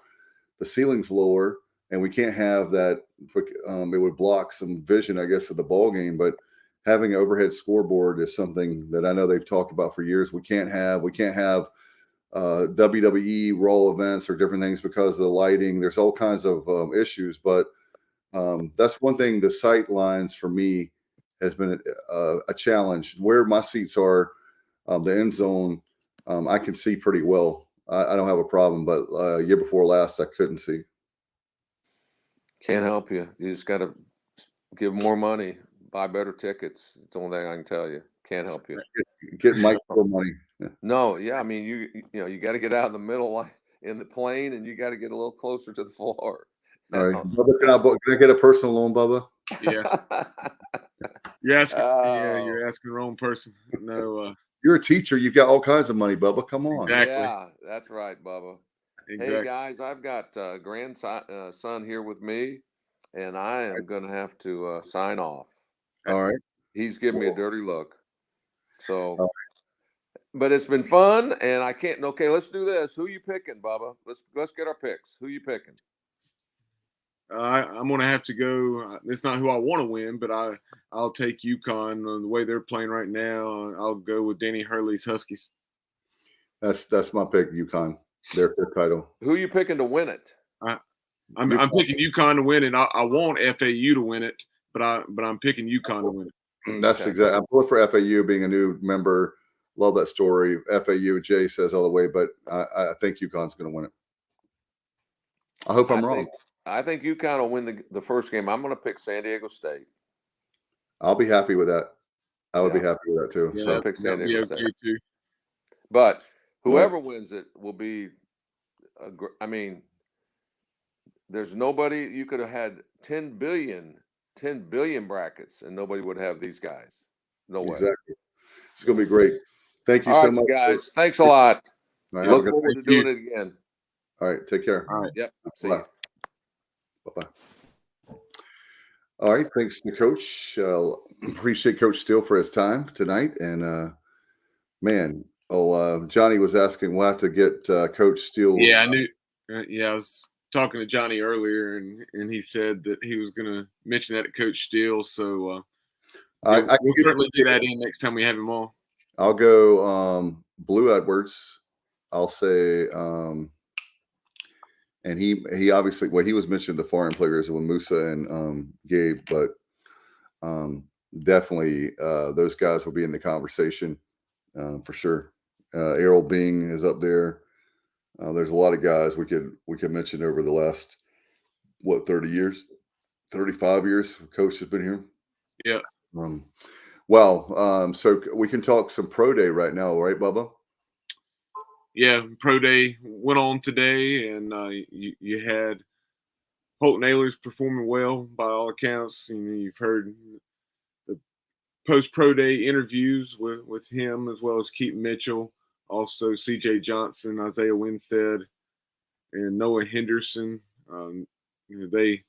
ceiling's lower and we can't have that. It would block some vision, I guess, of the ball game, but having an overhead scoreboard is something that I know they've talked about for years. We can't have WWE Raw events or different things because of the lighting. There's all kinds of issues, but that's one thing. The sight lines for me has been a challenge. Where my seats are, the end zone, I can see pretty well. I don't have a problem, but year before last, I couldn't see. Can't help you. You just got to give more money, buy better tickets. It's the only thing I can tell you. Can't help you. Get micro money. No, yeah. I mean, you got to get out in the middle in the plane, and you got to get a little closer to the floor. All right, Bubba, can I get a personal loan, Bubba? Yeah. You're asking the wrong person. No. You're a teacher. You've got all kinds of money, Bubba. Come on. Exactly. Yeah, that's right, Bubba. Exactly. Hey, guys, I've got a grandson here with me, and I am going to have to sign off. All right. He's giving me a dirty look. So, but it's been fun, and I can't. Okay, let's do this. Who you picking, Bubba? Let's get our picks. Who you picking? I'm going to have to go. It's not who I want to win, but I'll take UConn. The way they're playing right now, I'll go with Danny Hurley's Huskies. That's my pick, UConn. Their title. Who are you picking to win it? I'm picking UConn to win it. I want FAU to win it, but I'm picking UConn to win it. That's exactly. I'm pulling for FAU, being a new member. Love that story. FAU, Jay says all the way, but I think UConn's going to win it. I hope I'm wrong. I think UConn will win the first game. I'm going to pick San Diego State. I'll be happy with that. I would be happy with that too. Yeah, so I'll pick San Diego State. Too. But whoever wins it will be. I mean, there's nobody. You could have had 10 billion brackets, and nobody would have these guys. No way. Exactly. It's going to be great. Thank you so much, guys. Thanks a lot. All right, have a Look good forward to doing it again. All right, take care. All right. Yep. See Bye. you. Bye-bye. All right, thanks to Coach. Appreciate Coach Steele for his time tonight. And man, Johnny was asking, we'll have to get Coach Steele's. Yeah, I knew. I was talking to Johnny earlier, and he said that he was going to mention that to Coach Steele. So we'll certainly do that in next time we have him on. I'll go Blue Edwards. I'll say, and he obviously, he was mentioning the foreign players with Musa and Gabe, but definitely those guys will be in the conversation for sure. Errol Bing is up there. There's a lot of guys we could mention over the last 30 years, 35 years. Coach has been here. Yeah. So we can talk some pro day right now, right, Bubba? Yeah, pro day went on today, and you had Holton Ahlers performing well by all accounts. You've heard the post pro day interviews with him, as well as Keaton Mitchell, also C.J. Johnson, Isaiah Winstead, and Noah Henderson. They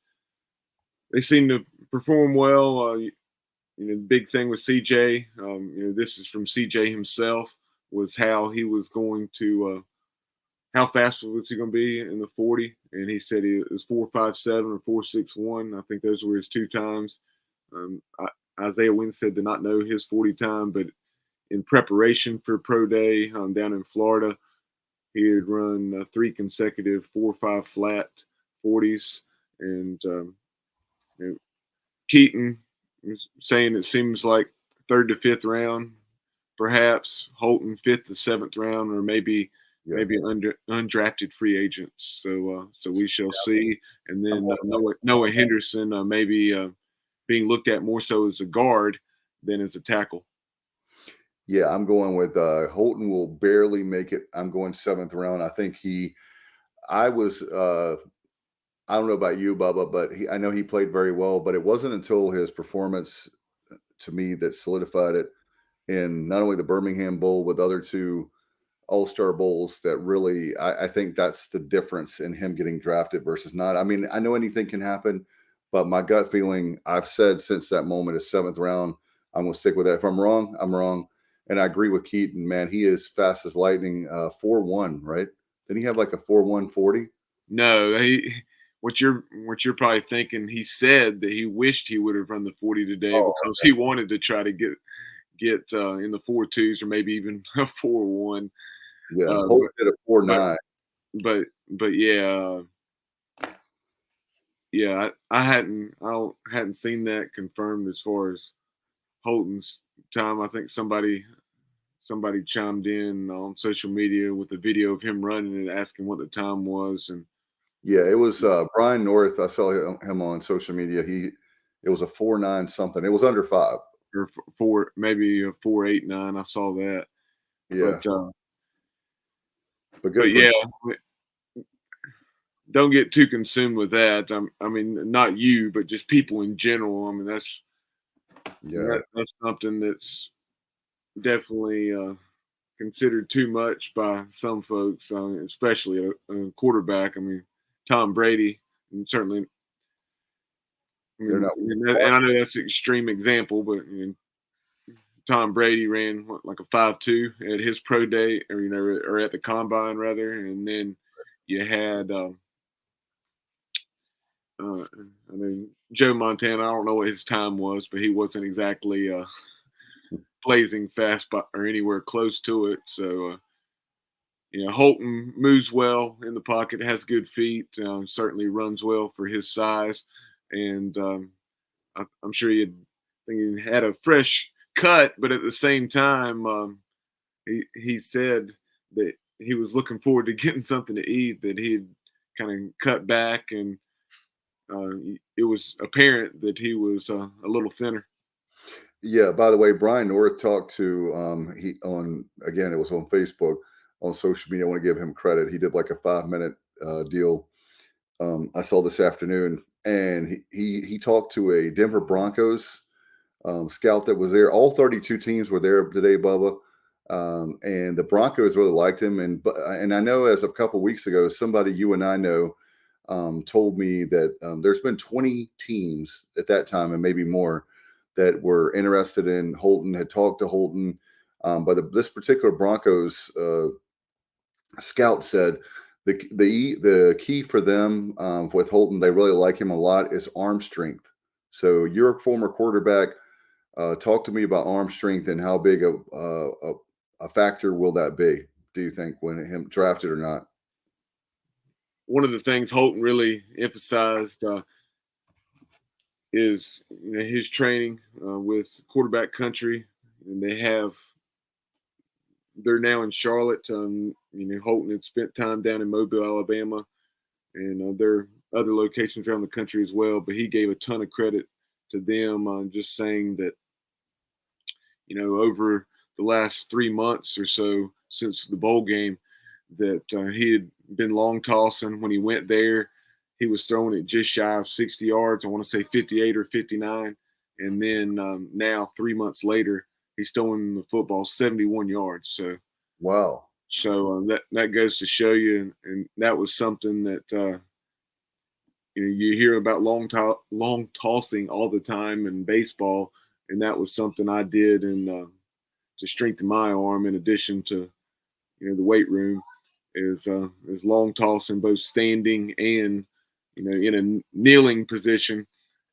seem to perform well. The big thing with CJ, this is from CJ himself, was how he was going to, how fast was he going to be in the 40? And he said he was 4.57 or 4.61. I think those were his 2 times. Isaiah Winstead did not know his 40 time, but in preparation for pro day down in Florida, he had run 3 consecutive 4.5 flat 40s. And Keaton was saying it seems like 3rd to 5th round, perhaps. Holton 5th to 7th round, or maybe undrafted free agents. So we shall see. And then Noah Henderson maybe being looked at more so as a guard than as a tackle. Yeah, I'm going with Holton will barely make it. I'm going 7th round. I think I don't know about you, Bubba, but I know he played very well, but it wasn't until his performance to me that solidified it in not only the Birmingham Bowl, with other 2 All-Star Bowls that really, I think that's the difference in him getting drafted versus not. I mean, I know anything can happen, but my gut feeling, I've said since that moment, is 7th round. I'm going to stick with that. If I'm wrong, I'm wrong. And I agree with Keaton, man. He is fast as lightning, 4.1, right? Didn't he have like a 4.1 40? No, what you're probably thinking, he said that he wished he would have run the 40 today because he wanted to try to get in the 4.2s or maybe even a 4.1. Yeah, Holton did a 4.9. But I hadn't seen that confirmed as far as Holton's time. I think somebody chimed in on social media with a video of him running and asking what the time was. And yeah, it was Brian North. I saw him on social media. It was a 4.9 something. It was under 5 or 4, maybe a 4.89. I saw that. Yeah, but yeah, don't get too consumed with that. I mean, not you, but just people in general. I mean, that's something that's definitely considered too much by some folks, especially a quarterback. I mean, Tom Brady, and certainly, and I know that's an extreme example, but Tom Brady ran like a 5.2 at his pro day, or at the combine rather, and then you had I mean, Joe Montana. I don't know what his time was, but he wasn't exactly blazing fast or anywhere close to it. So Holton moves well in the pocket, has good feet, certainly runs well for his size, and I'm sure he had a fresh cut, but at the same time, he said that he was looking forward to getting something to eat, that he had kind of cut back, and it was apparent that he was a little thinner. Yeah. By the way, Brian North talked to it was on Facebook, on social media. I want to give him credit. He did like a 5-minute deal. I saw this afternoon, and he talked to a Denver Broncos scout that was there. All 32 teams were there today, Bubba. And the Broncos really liked him. And I know as of a couple weeks ago, somebody you and I know told me that there's been 20 teams at that time and maybe more that were interested in Holton, had talked to Holton. But this particular Broncos scout said the key for them with Holton, they really like him a lot, is arm strength. So you're a former quarterback. Talk to me about arm strength and how big a factor will that be, do you think, when him drafted or not? One of the things Holton really emphasized is his training with quarterback country, and they're now in Charlotte. Holton had spent time down in Mobile, Alabama, and there are other locations around the country as well. But he gave a ton of credit to them, just saying that, over the last 3 months or so since the bowl game, that he had been long tossing. When he went there, he was throwing it just shy of 60 yards. I want to say 58 or 59. And then now 3 months later, he's throwing the football 71 yards. So, wow. So that goes to show you, and that was something that you hear about long tossing all the time in baseball, and that was something I did to strengthen my arm in addition to the weight room, is long tossing, both standing and in a kneeling position,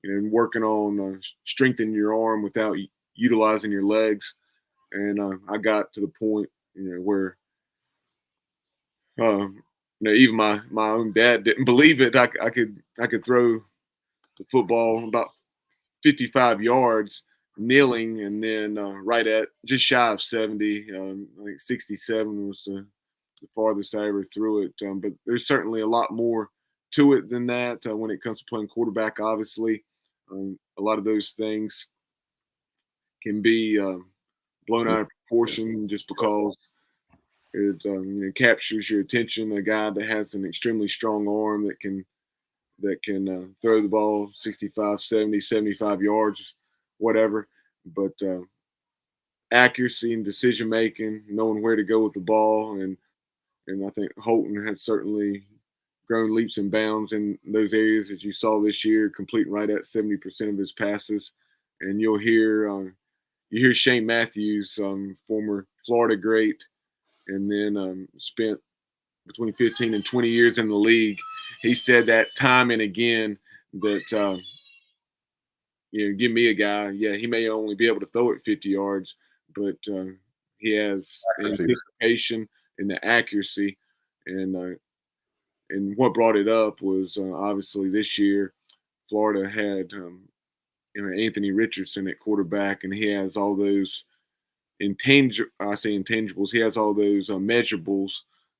and working on strengthening your arm without utilizing your legs. And I got to the point where even my own dad didn't believe it. I could throw the football about 55 yards kneeling, and then right at just shy of 70. I think 67 was the farthest I ever threw it. But there's certainly a lot more to it than that when it comes to playing quarterback. Obviously, a lot of those things can be blown out of proportion just because it captures your attention. A guy that has an extremely strong arm that can throw the ball 65, 70, 75 yards, whatever. But accuracy and decision making, knowing where to go with the ball, and I think Holton has certainly grown leaps and bounds in those areas, as you saw this year, completing right at 70% of his passes. And you hear Shane Matthews, former Florida great, and then spent between 15 and 20 years in the league. He said that time and again that give me a guy, he may only be able to throw it 50 yards, but he has anticipation and the accuracy. And what brought it up was obviously this year Florida had Anthony Richardson at quarterback, and he has all those intangibles. He has all those measurables,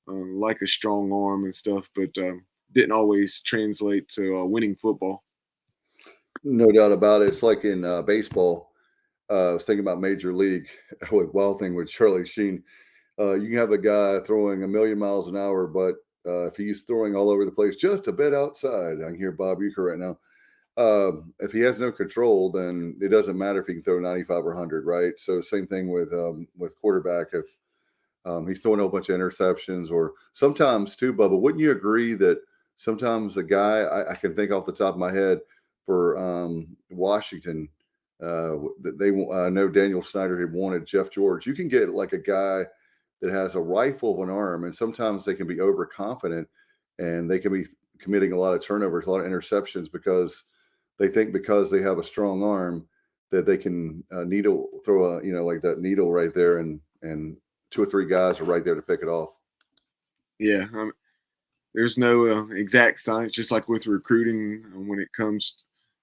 like a strong arm and stuff, but didn't always translate to winning football. No doubt about it. It's like in baseball. I was thinking about Major League with Wild Thing with Charlie Sheen. You can have a guy throwing a million miles an hour, but if he's throwing all over the place, just a bit outside, I can hear Bob Uecker right now. If he has no control, then it doesn't matter if he can throw 95 or 100, right? So same thing with quarterback. If he's throwing a whole bunch of interceptions, or sometimes too, Bubba, wouldn't you agree that sometimes a guy, I can think off the top of my head for Washington, I know Daniel Snyder had wanted Jeff George. You can get like a guy that has a rifle of an arm, and sometimes they can be overconfident, and they can be committing a lot of turnovers, a lot of interceptions, because they think because they have a strong arm that they can throw like that needle right there, and 2 or 3 guys are right there to pick it off. Yeah, there's no exact science, just like with recruiting when it comes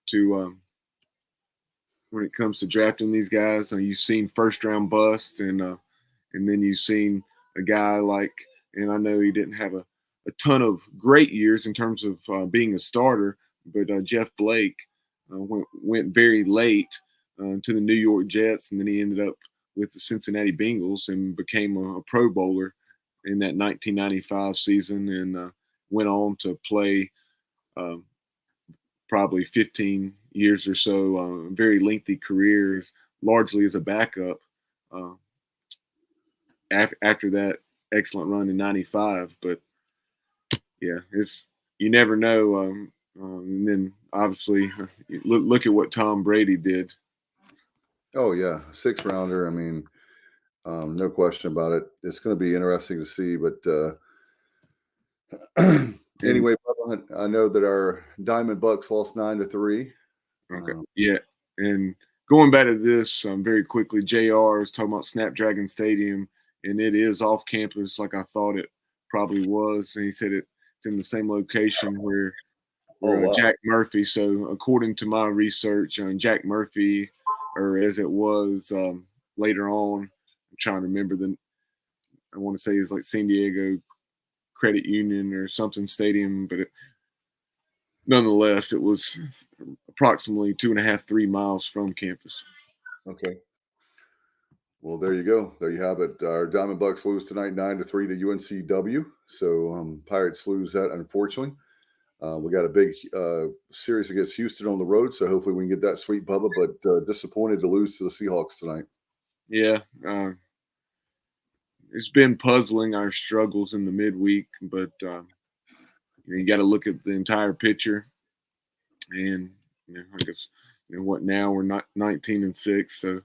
to drafting these guys. You've seen first round bust, and then you've seen a guy like, and I know he didn't have a ton of great years in terms of being a starter, but Jeff Blake went very late to the New York Jets, and then he ended up with the Cincinnati Bengals and became a Pro Bowler in that 1995 season, and went on to play probably 15 years or so, very lengthy careers, largely as a backup. after that excellent run in '95. But yeah, you never know. And then obviously, look at what Tom Brady did. Oh yeah, 6-rounder. I mean, no question about it. It's going to be interesting to see. But anyway, Bubba, I know that our Diamond Bucks lost 9-3. Okay. Yeah. And going back to this very quickly, JR is talking about Snapdragon Stadium, and it is off campus like I thought it probably was. And he said it's in the same location where wow. Jack Murphy. So according to my research, Jack Murphy, or as it was later on, I'm trying to remember I want to say it's like San Diego Credit Union or something stadium, but nonetheless, it was approximately 2.5, 3 miles from campus. Okay. Well, there you go. There you have it. Our Diamond Bucks lose tonight 9-3 to UNCW. So Pirates lose that, unfortunately. We got a big series against Houston on the road, so hopefully we can get that sweet, Bubba, but disappointed to lose to the Seahawks tonight. Yeah. It's been puzzling, our struggles in the midweek, but you got to look at the entire picture. And I guess what now we're not 19-6, so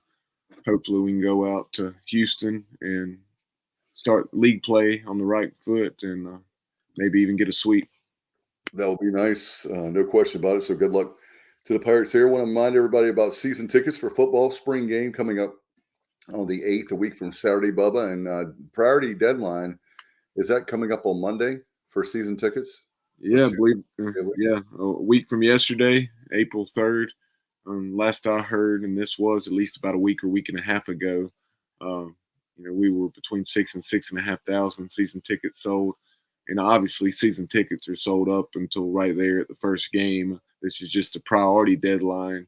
hopefully we can go out to Houston and start league play on the right foot and maybe even get a sweep. That will be nice. No question about it. So good luck to the Pirates here. I want to remind everybody about season tickets for football spring game coming up on the 8th, a week from Saturday, Bubba. And priority deadline, is that coming up on Monday for season tickets? Yeah, I believe. A week from yesterday, April 3rd. Last I heard, and this was at least about a week or week and a half ago, we were between 6,000 and 6,500 season tickets sold. And obviously, season tickets are sold up until right there at the first game. This is just a priority deadline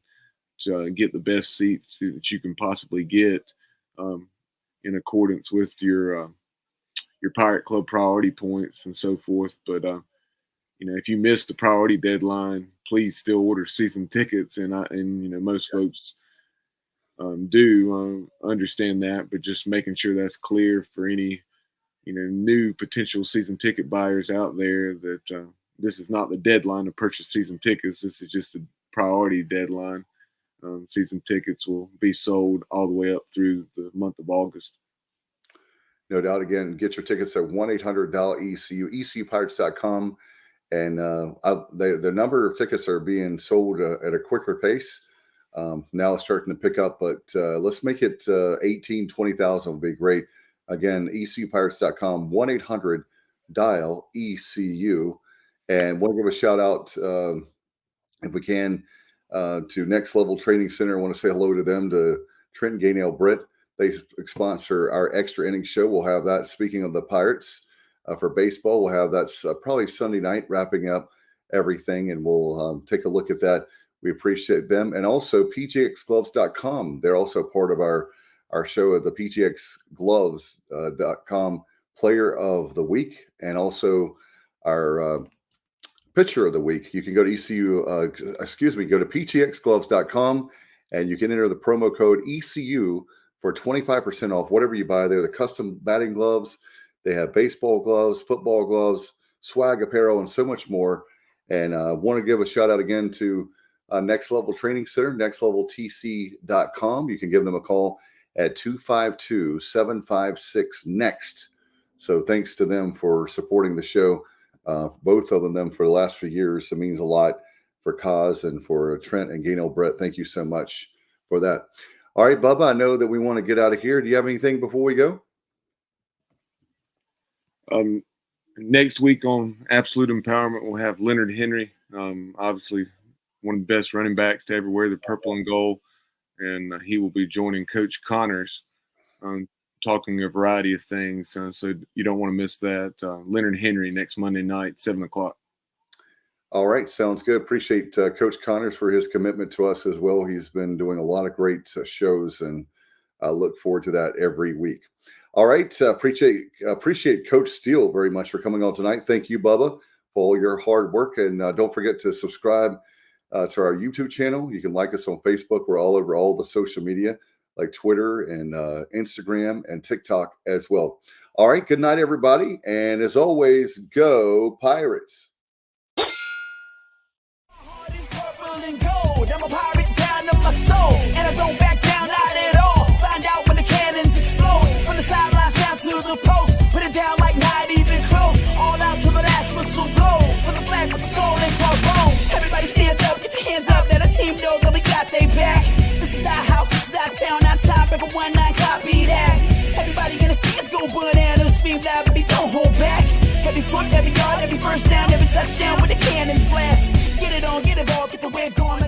to get the best seats that you can possibly get in accordance with your Pirate Club priority points and so forth. But if you miss the priority deadline, please still order season tickets. And most folks do understand that, but just making sure that's clear for any new potential season ticket buyers out there that this is not the deadline to purchase season tickets. This is just a priority deadline. Season tickets will be sold all the way up through the month of August. No doubt. Again, get your tickets at 1-800-ECU, ECUPirates.com. And the number of tickets are being sold at a quicker pace. Now it's starting to pick up, but let's make it 18, 20,000 would be great. Again, ECUPirates.com, 1-800-DIAL-ECU. And want to give a shout out, if we can, to Next Level Training Center. I want to say hello to them, to Trent Gainell Britt. They sponsor our extra innings show. We'll have that. Speaking of the Pirates, for baseball, we'll have that probably Sunday night, wrapping up everything, and we'll take a look at that. We appreciate them. And also PGXGloves.com. They're also part of our show at the PGXGloves.com Player of the Week, and also our Pitcher of the Week. You can go to go to PGXGloves.com, and you can enter the promo code ECU for 25% off whatever you buy there. The custom batting gloves, they have baseball gloves, football gloves, swag apparel, and so much more. And I want to give a shout out again to Next Level Training Center, nextleveltc.com. You can give them a call at 252-756-NEXT. So thanks to them for supporting the show, both of them for the last few years. It means a lot for Kaz and for Trent and Gainell Brett. Thank you so much for that. All right, Bubba, I know that we want to get out of here. Do you have anything before we go? Next week on Absolute Empowerment, we'll have Leonard Henry, obviously one of the best running backs to ever wear the purple and gold, and he will be joining Coach Connors, talking a variety of things. So you don't want to miss that. Leonard Henry next Monday night, 7:00. All right, sounds good. Appreciate Coach Connors for his commitment to us as well. He's been doing a lot of great shows, and I look forward to that every week. All right, appreciate Coach Steele very much for coming on tonight. Thank you, Bubba, for all your hard work, and don't forget to subscribe to our YouTube channel. You can like us on Facebook. We're all over all the social media. like Twitter and Instagram and TikTok as well. All right. Good night, everybody. And as always, go Pirates. I'm a pirate down to my soul, and I don't back down, not at all. Find out when the cannons explode, from the sidelines down to the post. Put it down like not even close, all out to the last whistle blow. From the flag with the soul and crossbones. Everybody stand up, get your hands up, let a team know that we got they back. This is our house, this is our town, our time, every 1-9, copy that. Everybody in the stands go bananas, scream loud, baby, don't hold back. Every foot, every yard, every first down, every touchdown with the cannons blast. Get it on, get it all, get the wave going.